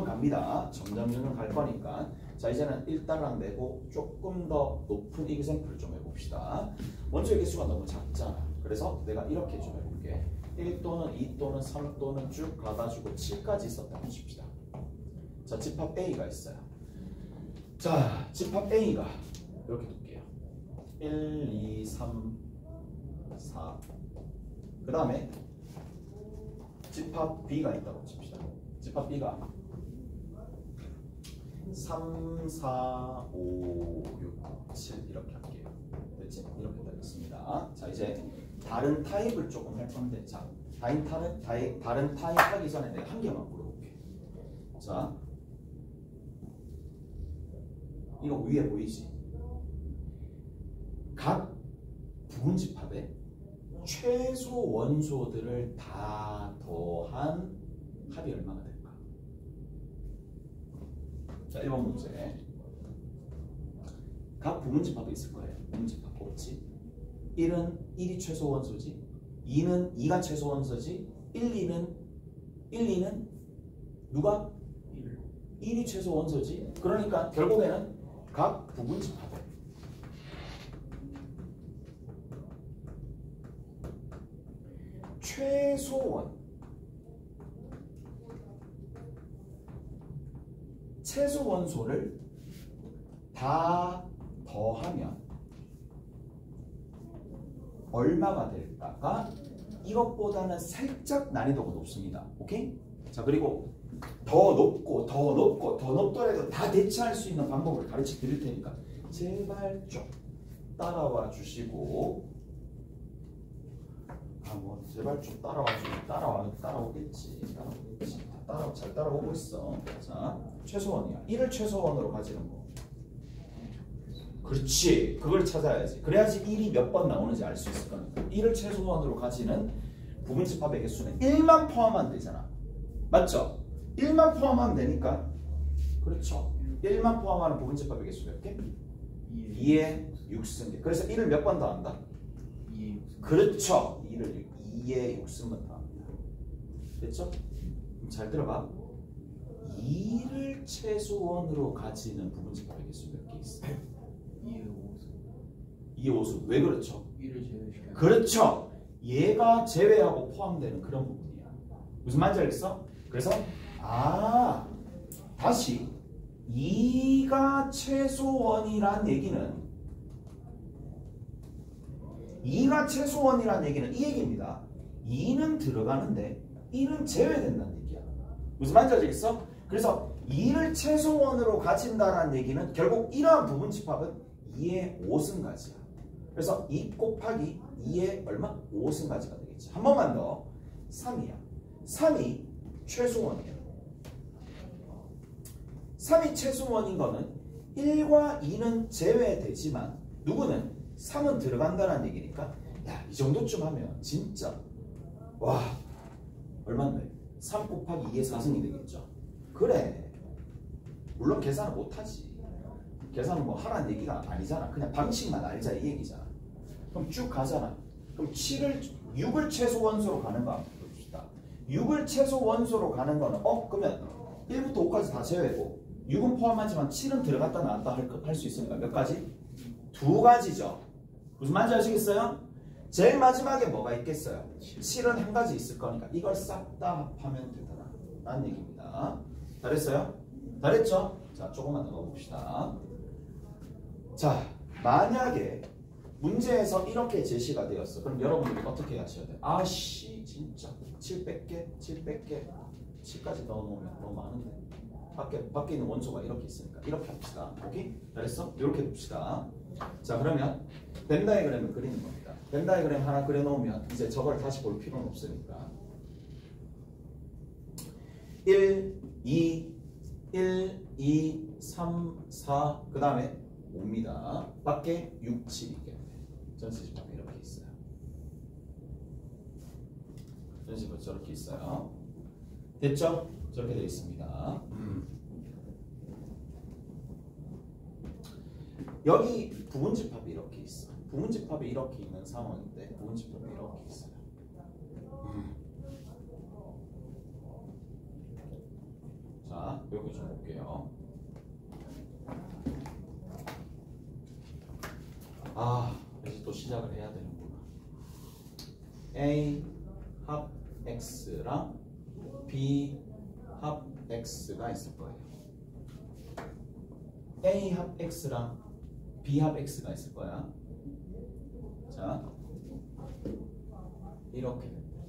[SPEAKER 1] 갑니다. 점점 갈 거니까. 자, 이제는 1달랑 내고 조금 더 높은 이그샘플을 좀 해봅시다. 원소의 개수가 너무 작잖아. 그래서 내가 이렇게 좀 해볼게. 1 또는 2 또는 3 또는 쭉 가가지고 7까지 있었다고 칩시다. 자, 집합 A가 있어요. 자, 집합 A가 이렇게 둘게요. 1, 2, 3, 4. 그 다음에 집합 B가 있다고 칩시다. 집합 B가 3, 4, 5, 6, 7 이렇게 할게요. 됐지? 이렇게 되겠습니다. 자, 이제 다른 타입을 조금 할 건데, 자, 다른 타입 하기 전에 내가 한 개만 물어볼게. 자, 이거 위에 보이지? 각 부분집합의 최소 원소들을 다 더한 합이 얼마나 될까? 자, 1번 문제. 각 부분집합이 있을 거예요. 부분집합 없지? 1은 1이 최소 원소지. 2는 2가 최소 원소지. 1, 2는 누가? 1이 최소 원소지. 그러니까 결국에는 각 부분집합의 최소 원소를 다 더하면 얼마가 될까가 이것보다는 살짝 난이도가 높습니다. 오케이? 자, 그리고 더 높더라도 다 대체할 수 있는 방법을 가르쳐 드릴 테니까 제발 좀 따라와 주시고, 제발 좀 따라오겠지. 잘 따라오고 있어. 자, 최소원이야. 1을 최소원으로 가지는 거. 그렇지. 그걸 찾아야지. 그래야지 1이 몇 번 나오는지 알 수 있을 거니까. 1을 최소원으로 가지는 부분집합의 개수는 1만 포함하면 되잖아. 맞죠? 1만 포함하면 되니까. 그렇죠. 1만 포함하는 부분집합의 개수 몇 개? 2의 6승. 그래서 1을 몇 번 더한다?
[SPEAKER 2] 2의 6승.
[SPEAKER 1] 그렇죠. 2의 6승만 더합니다. 됐죠? 그럼 잘 들어봐. 2를 최소원으로 가지는 부분집합의 개수 몇 개 있어?
[SPEAKER 2] 2의 5승.
[SPEAKER 1] 2의 5승. 왜 그렇죠?
[SPEAKER 2] 1을 제외시켜야
[SPEAKER 1] 그렇죠. 얘가 제외하고 포함되는 그런 부분이야. 무슨 말인지 알겠어? 그래서 아, 다시 2가 최소원이란 얘기는 2가 최소원이란 얘기는 이 얘기입니다. 2는 들어가는데 1은 제외된다는 얘기야. 무슨 말인지 알겠어? 그래서 2를 최소원으로 가진다는 얘기는 결국 이러한 부분집합은 2의 5승가지야. 그래서 2 곱하기 2의 얼마? 5승가지가 되겠지. 한 번만 더. 3이야. 3이 최소원이야. 3이 최소원인 거는 1과 2는 제외되지만 누구는 3은 들어간다는 얘기니까 야, 이 정도쯤 하면 진짜 와 얼마인데? 3 곱하기 2의 4승이 되겠죠. 그래. 물론 계산을 못하지. 계산은 뭐 하라는 얘기가 아니잖아. 그냥 방식만 알자 이 얘기잖아. 그럼 쭉 가잖아. 그럼 6을 최소 원소로 가는 거 한번 봅시다. 6을 최소 원소로 가는 거는 그러면 1부터 5까지 다 제외고 6은 포함하지만 7은 들어갔다 나왔다 할 수 있으니까 몇 가지? 2가지죠. 무슨 말인지 아시겠어요? 제일 마지막에 뭐가 있겠어요? 7은 한 가지 있을 거니까 이걸 싹 다 합하면 되더라 라는 얘기입니다. 잘했어요? 잘했죠? 자, 조금만 더 넣어봅시다. 자, 만약에 문제에서 이렇게 제시가 되었어. 그럼 여러분들이 어떻게 하셔야 돼요? 아씨 진짜 7 뺄게 7 뺄게 7까지 넣어놓으면 너무 많은데 밖에 있는 원소가 이렇게 있으니까 이렇게 합시다. 오케이? 잘했어? 이렇게 봅시다. 자, 그러면 벤 다이그램을 그리는 겁니다. 벤 다이그램 하나 그려놓으면 이제 저걸 다시 볼 필요는 없으니까 1, 2, 3, 4 그 다음에 5입니다. 밖에 6, 7 있겠네. 전체집합이 이렇게 있어요. 전체집합 저렇게 있어요. 됐죠? 저렇게 되어 있습니다. 여기 부분집합이 이렇게 있어. 부분집합이 이렇게 있는 상황인데 부분집합이 이렇게 있어요. 자, 여기 좀 볼게요. 이제 또 시작을 해야 되는구나. A 합 X랑 B 합 X가 있을 거예요. A 합 X랑 B 합 X가 있을 거야. 자, 이렇게 된다.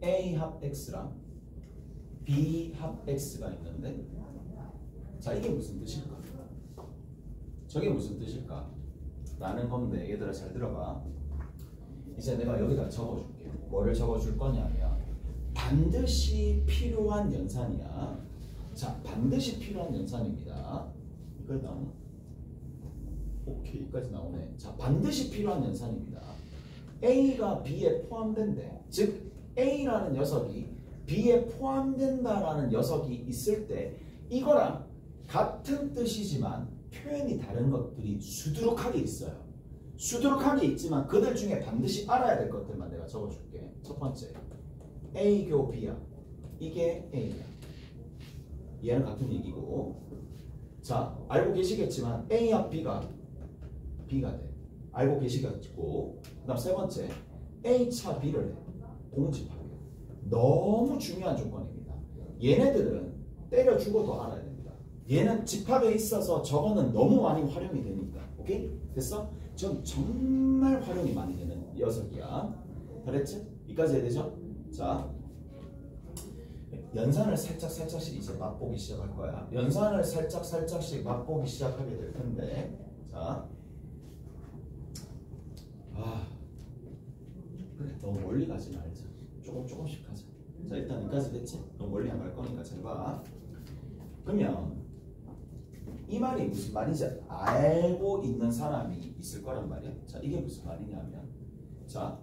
[SPEAKER 1] A 합 X랑 B 합 X가 있는데 자, 이게 무슨 뜻일까? 저게 무슨 뜻일까? 라는 건데 얘들아 잘 들어봐. 이제 내가 여기다 적어줄게. 뭐를 적어줄 거냐면 반드시 필요한 연산이야. 자, 반드시 필요한 연산입니다. 여기까지 나오나? 오케이, 여기까지 나오네. 자, 반드시 필요한 연산입니다. A가 B에 포함된대. 즉 A라는 녀석이 B에 포함된다라는 녀석이 있을 때 이거랑 같은 뜻이지만 표현이 다른 것들이 수두룩하게 있어요. 수두룩하게 있지만 그들 중에 반드시 알아야 될 것들만 내가 적어줄게. 첫 번째, A교 B야. 이게 A야. 얘는 같은 얘기고. 자, 알고 계시겠지만 A합 B가 돼. 알고 계시겠고. 그 다음 세 번째, A차 B를 해. 공집합이야. 너무 중요한 조건입니다. 얘네들은 때려 죽어도 알아야 됩니다. 얘는 집합에 있어서 저거는 너무 많이 활용이 되니까. 오케이? 됐어? 전 정말 활용이 많이 되는 녀석이야. 잘했지? 여기까지 해야 되죠? 자, 연산을 살짝씩 이제 맛보기 시작할 거야. 연산을 살짝씩 맛보기 시작하게 될 텐데, 자, 그래, 너무 멀리 가지 말자. 조금씩 하자. 자, 일단 여기까지 됐지? 너무 멀리 안 갈 거니까 잘 봐. 그러면 이 말이 무슨 말인지 알고 있는 사람이 있을 거란 말이야. 자, 이게 무슨 말이냐면, 자,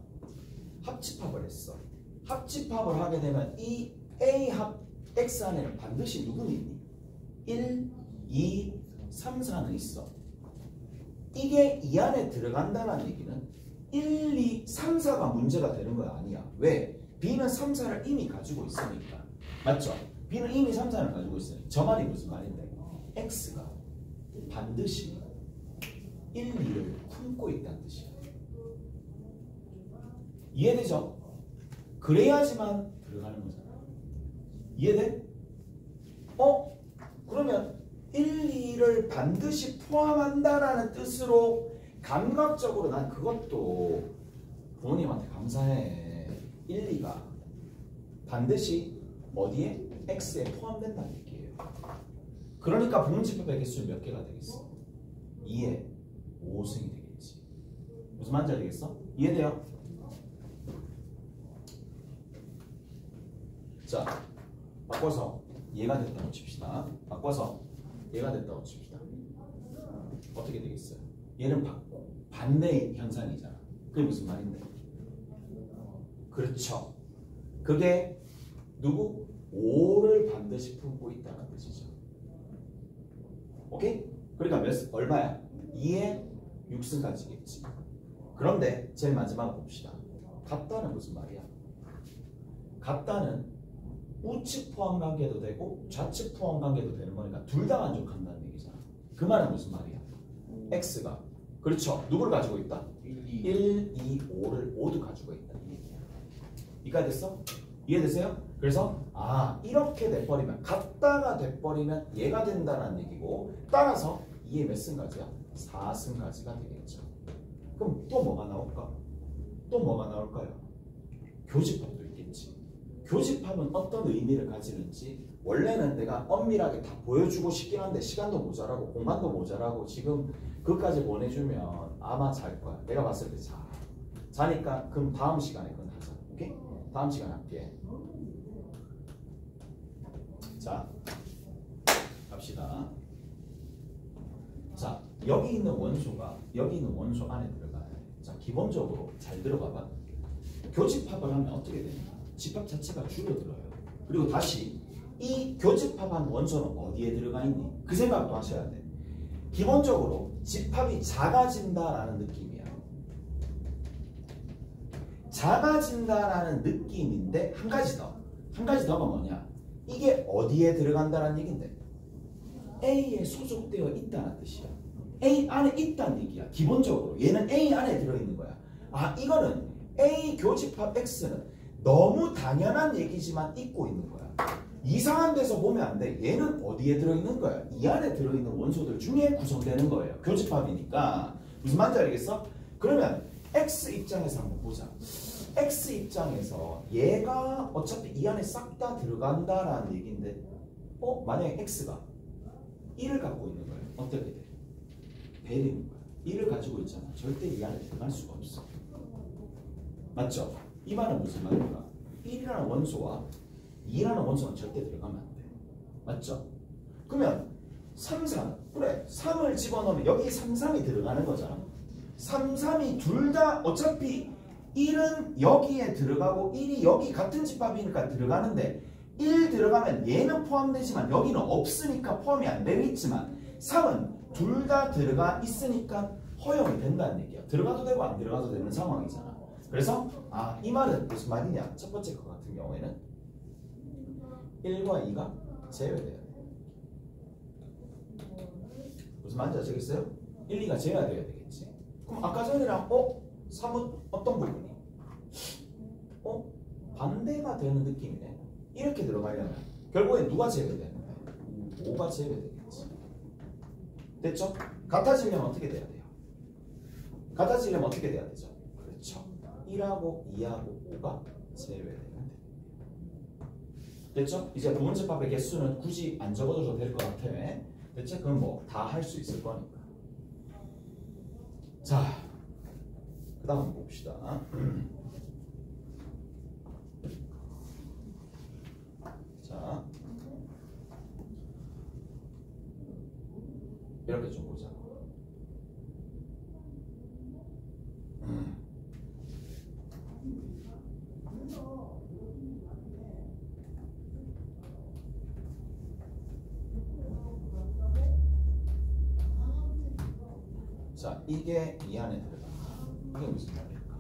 [SPEAKER 1] 합집합을 했어. 합집합을 하게 되면 이 A 합 X 안에는 반드시 누구는 있니? 1, 2, 3, 4는 있어. 이게 이 안에 들어간다는 얘기는 1, 2, 3, 4가 문제가 되는 거 아니야. 왜? B는 3, 4를 이미 가지고 있으니까. 맞죠? B는 이미 3, 4를 가지고 있으니까. 저 말이 무슨 말인데? X가 반드시 1, 2를 품고 있다는 뜻이야. 이해되죠? 그래야지만 들어가는 거잖아. 이해돼? 그러면 1, 2를 반드시 포함한다라는 뜻으로 감각적으로 난 그것도 부모님한테 감사해. 1, 2가 반드시 어디에? X에 포함된다는 얘기예요. 그러니까 부문집합의 개수는 몇 개가 되겠어? 2에 5승이 되겠지. 무슨 말인지 알겠어? 이해돼요? 자, 바꿔서 얘가 됐다고 칩시다. 바꿔서 얘가 됐다고 칩시다. 어떻게 되겠어요? 얘는 반대 현상이잖아. 그게 무슨 말인데? 그렇죠. 그게 누구? 5를 반드시 품고 있다는 뜻이죠. 오케이? 그러니까 얼마야? 2에 6승까지겠지. 그런데 제일 마지막 봅시다. 같다는 무슨 말이야? 같다는 우측 포함 관계도 되고 좌측 포함 관계도 되는 거니까 둘 다 만족한다는 얘기잖아. 그 말은 무슨 말이야? X가 그렇죠. 누구를 가지고 있다? 1, 2, 5를 모두 가지고 있다. 이 얘기야. 이해가 됐어? 이해되세요? 그래서 이렇게 돼버리면 같다가 돼버리면 얘가 된다는 얘기고 따라서 2의 몇 승까지야? 4승까지가 되겠죠. 그럼 또 뭐가 나올까? 또 뭐가 나올까요? 교집합도 있겠지. 교집합은 어떤 의미를 가지는지 원래는 내가 엄밀하게 다 보여주고 싶긴 한데 시간도 모자라고 공간도 모자라고 지금 그것까지 보내주면 아마 잘 거야. 내가 봤을 때 자니까 그럼 다음 시간에 그건 하자. 오케이? 다음 시간에 할게. 자, 갑시다. 자, 여기 있는 원소 안에 들어가요. 자, 기본적으로 잘 들어봐봐. 교집합을 하면 어떻게 되냐? 집합 자체가 줄어들어요. 그리고 다시 이 교집합한 원소는 어디에 들어가 있니? 그 생각도 하셔야 돼. 기본적으로 집합이 작아진다라는 느낌이야. 작아진다라는 느낌인데 한 가지 더가 뭐냐? 이게 어디에 들어간다는 얘긴데 A에 소속되어 있다는 뜻이야. A 안에 있다는 얘기야. 기본적으로 얘는 A 안에 들어있는 거야. 이거는 A 교집합 X는 너무 당연한 얘기지만 잊고 있는 거야. 이상한 데서 보면 안 돼. 얘는 어디에 들어있는 거야? 이 안에 들어있는 원소들 중에 구성되는 거예요. 교집합이니까. 무슨 말인지 알겠어? 그러면 X 입장에서 한번 보자. X 입장에서 얘가 어차피 이 안에 싹 다 들어간다라는 얘기인데 만약에 X가 1을 갖고 있는 거예요. 어떻게 돼? 배리는 거야. 1을 가지고 있잖아. 절대 이 안에 들어갈 수가 없어. 맞죠? 이 말은 무슨 말인가? 1이라는 원소와 2라는 원소는 절대 들어가면 안 돼. 맞죠? 그러면 3, 3. 그래. 3을 집어넣으면 여기 3, 3이 들어가는 거잖아. 3, 3이 둘 다 어차피 1은 여기에 들어가고 1이 여기 같은 집합이니까 들어가는데 1 들어가면 얘는 포함되지만 여기는 없으니까 포함이 안 되겠지만 3은 둘 다 들어가 있으니까 허용이 된다는 얘기야. 들어가도 되고 안 들어가도 되는 상황이잖아. 그래서 이 말은 무슨 말이냐? 첫 번째 거 같은 경우에는 1과 2가 제외돼야 돼. 무슨 말인지 아시겠어요? 1, 2가 제외돼야 되겠지. 그럼 아까 전이랑 3은 어떤 부분이? 반대가 되는 느낌이네. 이렇게 들어가려면 결국엔 누가 제외되는 거야? 5가 제외되겠지. 됐죠? 같아지려면 어떻게 돼야 돼요? 같아지려면 어떻게 돼야 되죠? 그렇죠. 1하고 2하고 5가 제외되면 됩니다. 됐죠? 이제 부문집합의 개수는 굳이 안 적어줘도 될 것 같아. 됐죠? 그럼 뭐 다 할 수 있을 거니까. 자, 그 다음 봅시다. 자, 이렇게 좀 보자. 자, 이게 이 안에 들어간다. 이게 무슨 말일까?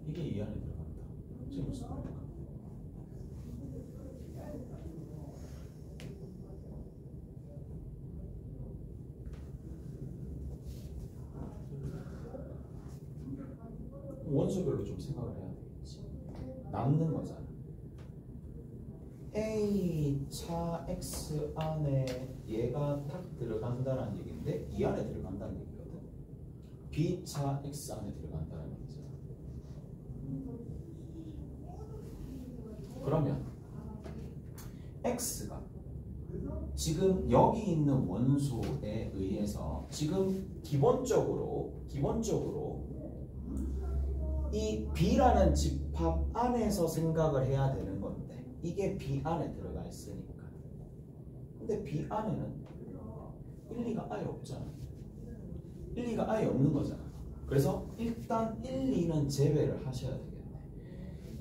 [SPEAKER 1] 이게 이 안에 들어간다. 이게 무슨 말일까? 원소별로 좀 생각을 해야 되겠지. 남는 거잖아. A 차 X 안에 얘가 딱 들어간다는 얘기인데 이 안에 들어간다는 얘기거든. B 차 X 안에 들어간다는 얘기잖아. 그러면 X가 지금 여기 있는 원소에 의해서 지금 기본적으로 이 B라는 집합 안에서 생각을 해야 되는 건데 이게 B 안에 들어가 있으니까. 근데 B 안에는 1, 2가 아예 없잖아. 1, 2가 아예 없는 거잖아. 그래서 일단 1, 2는 제외를 하셔야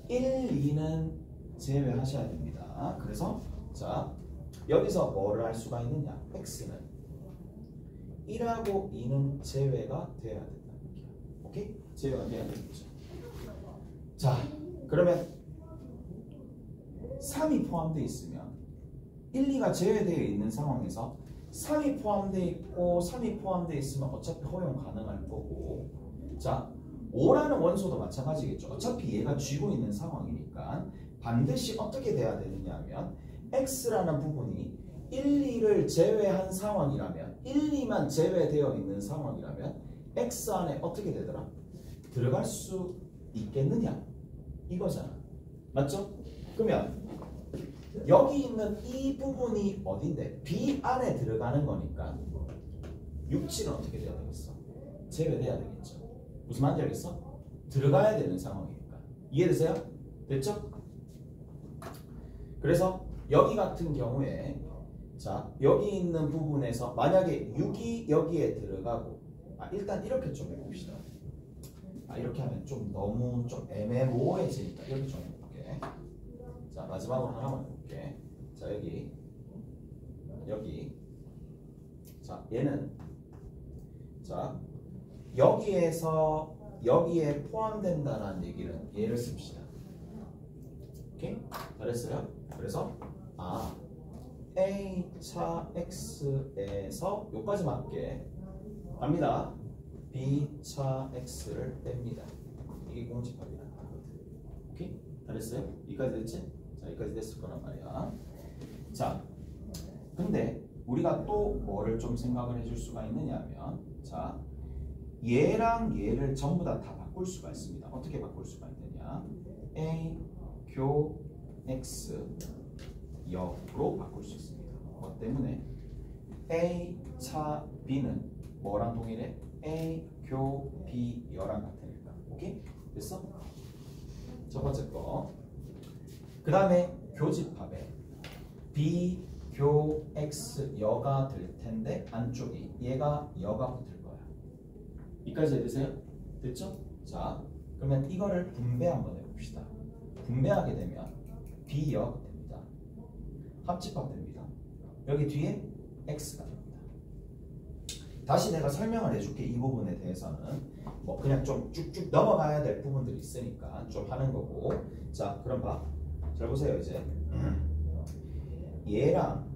[SPEAKER 1] 되겠네. 1, 2는 제외하셔야 됩니다. 그래서 자 여기서 뭐를 할 수가 있느냐? X는 1하고 2는 제외가 돼야 된다는 얘기야. 오케이? 제외가 돼야 되는 거죠. 자 그러면 3이 포함되어 있으면 1, 2가 제외되어 있는 상황에서 3이 포함되어 있고 3이 포함되어 있으면 어차피 허용 가능할 거고 자 5라는 원소도 마찬가지겠죠. 어차피 얘가 쥐고 있는 상황이니까 반드시 어떻게 돼야 되느냐 하면 X라는 부분이 1, 2를 제외한 상황이라면 1, 2만 제외되어 있는 상황이라면 X 안에 어떻게 되더라? 들어갈 수 있겠느냐? 이거잖아. 맞죠? 그러면 여기 있는 이 부분이 어딘데? B 안에 들어가는 거니까 6, 7은 어떻게 돼야 되겠어? 제외돼야 되겠죠. 무슨 말인지 알겠어? 들어가야 되는 상황이니까. 이해되세요? 됐죠? 그래서 여기 같은 경우에 자 여기 있는 부분에서 만약에 6이 여기에 들어가고 일단 이렇게 좀 해봅시다. 이렇게 하면 좀 너무 좀 애매모호해지니까 이렇게 좀 해볼게. 자 마지막으로 하나만 해볼게. 자 여기 자 얘는 자 여기에서 여기에 포함된다는 얘기는 얘를 씁시다. 오케이? 잘했어요? 그래서 A 차 X에서 여기까지만 할게. 갑니다. B 차 X를 뺍니다. 이게 공집합이라는 거거든. 오케이? 잘했어요? 여기까지 됐지? 자, 여기까지 됐을 거란 말이야. 자, 근데 우리가 또 뭐를 좀 생각을 해줄 수가 있느냐면 자, 얘랑 얘를 전부 다 바꿀 수가 있습니다. 어떻게 바꿀 수가 있느냐? A 교 X 역으로 바꿀 수 있습니다. 뭐 때문에 A 차 B는 뭐랑 동일해? A 교 B 여랑 같으니까. 오케이? 됐어? 첫 번째 거. 그 다음에 교집합에 B 교 X 여가 될 텐데 안쪽이 얘가 여가 붙을 거야. 여기까지 해주세요. 됐죠? 자, 그러면 이거를 분배 한번 해봅시다. 분배하게 되면 B역 됩니다. 합집합 됩니다. 여기 뒤에 X가 됩니다. 다시 내가 설명을 해줄게. 이 부분에 대해서는 뭐 그냥 좀 쭉쭉 넘어가야 될 부분들이 있으니까 좀 하는 거고. 자, 그럼 봐. 잘 보세요. 이제 얘랑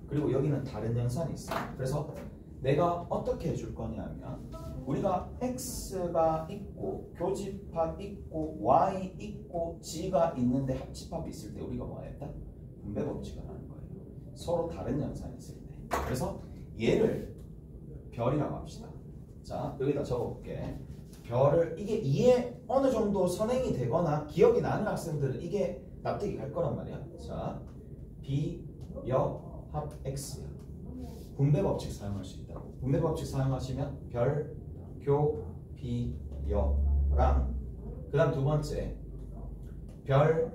[SPEAKER 1] 그리고 여기는 다른 연산이 있어. 그래서 내가 어떻게 해줄 거냐면 우리가 X가 있고 교집합 있고 Y 있고 G가 있는데 합집합이 있을 때 우리가 뭐 했다? 분배 법칙을 하는 거예요. 서로 다른 연산이 있을 때. 그래서 얘를 별이라고 합시다. 자, 여기다 적어볼게. 별을 이게 이해 어느 정도 선행이 되거나 기억이 나는 학생들은 이게 납득이 갈 거란 말이야. 자, B 역 합 X야. 분배 법칙 사용할 수 있다고. 분배 법칙 사용하시면 별, 교, 비, 여랑 그 다음 두 번째 별,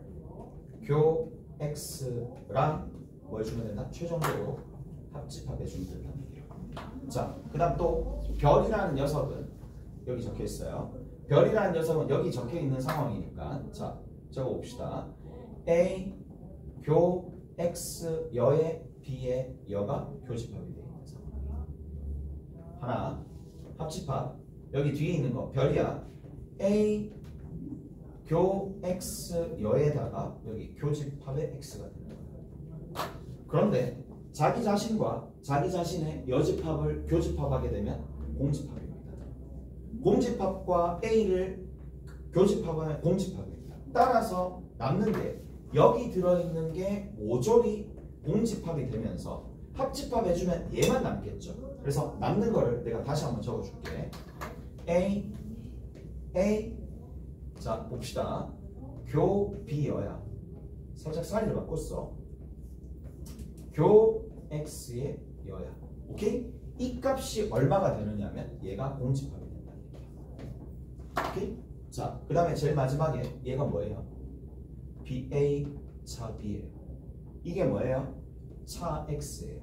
[SPEAKER 1] 교, X랑 뭐 해주면 된다? 최종적으로 합집합 해주면 된다는 얘기예요. 자, 그 다음 또 별이라는 녀석은 여기 적혀 있어요. 별이라는 녀석은 여기 적혀 있는 상황이니까 자, 적어봅시다. A, 교, X, 여의 B의 여가 교집합이 되어 있는 상황. 하나, 합집합. 여기 뒤에 있는 거 별이야. A, 교, X, 여에다가 여기 교집합의 X가 되는 거야. 그런데 자기 자신과 자기 자신의 여집합을 교집합하게 되면 공집합입니다. 공집합과 A를 교집합하면 공집합입니다. 따라서 남는 게 여기 들어있는 게 모조리 공집합이 되면서 합집합 해주면 얘만 남겠죠. 그래서 남는 거를 내가 다시 한번 적어줄게. A 자 봅시다. 교 B여야 살짝 사이를 바꿨어. 교 X의 여야. 오케이? 이 값이 얼마가 되느냐면 얘가 공집합이 된다는 얘기야. 오케이? 자, 그 다음에 제일 마지막에 얘가 뭐예요? BA 차 B예요. 이게 뭐예요? 차 X예요.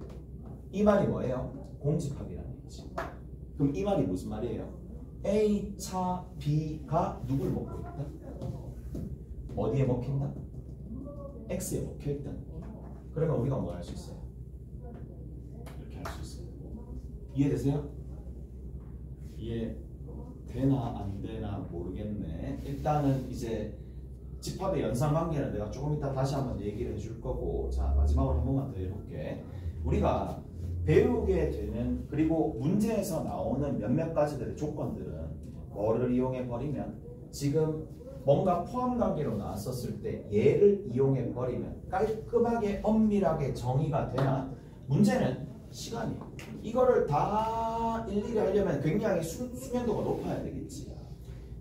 [SPEAKER 1] 이 말이 뭐예요? 공집합이라는 얘기지. 그럼 이 말이 무슨 말이에요? A 차 B가 누굴 먹고 있다? 어디에 먹힌다? X에 먹혀있다. 그러면 우리가 뭐 할 수 있어요? 이렇게 할 수 있어요. 이해되세요? 이해되나 안 되나 모르겠네. 일단은 이제 집합의 연상관계는 내가 조금 이따 다시 한번 얘기를 해줄 거고, 자 마지막으로 한 번만 더 해볼게. 우리가 배우게 되는, 그리고 문제에서 나오는 몇몇 가지들의 조건들은 뭐를 이용해 버리면, 지금 뭔가 포함관계로 나왔었을 때 얘를 이용해 버리면 깔끔하게 엄밀하게 정의가 되나? 문제는 시간이에요. 이거를 다 일일이 하려면 굉장히 수면도가 높아야 되겠지.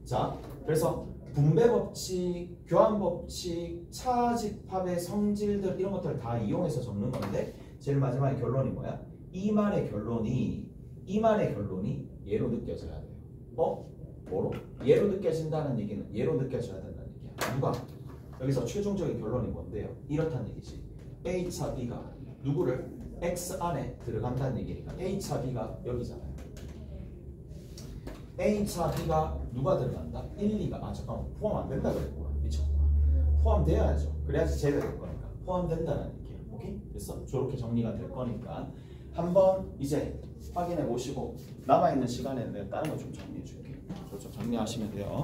[SPEAKER 1] 자, 그래서 분배 법칙, 교환 법칙, 차집합의 성질들 이런 것들을 다 이용해서 적는 건데, 제일 마지막에 결론이 뭐야? 이 말의 결론이 얘로 느껴져야 돼요. 뭐로? 얘로 느껴진다는 얘기는 얘로 느껴져야 된다는 얘기야. 누가? 여기서 최종적인 결론이 뭔데요? 이렇다는 얘기지. A차 B가 누구를? X 안에 들어간다는 얘기니까 A차 B가 여기잖아요. A차 B가 누가 들어간다? 1, 2가 잠깐만 포함 안 된다 그랬구나. 미쳤구나. 포함돼야죠. 그래야지 제대로 될 거니까. 포함된다는 얘기야. 오케이? 그래서 저렇게 정리가 될 거니까 한번 이제 확인해 보시고 남아있는 시간에 내가 다른 거 좀 정리해 줄게. 좀 정리하시면 돼요.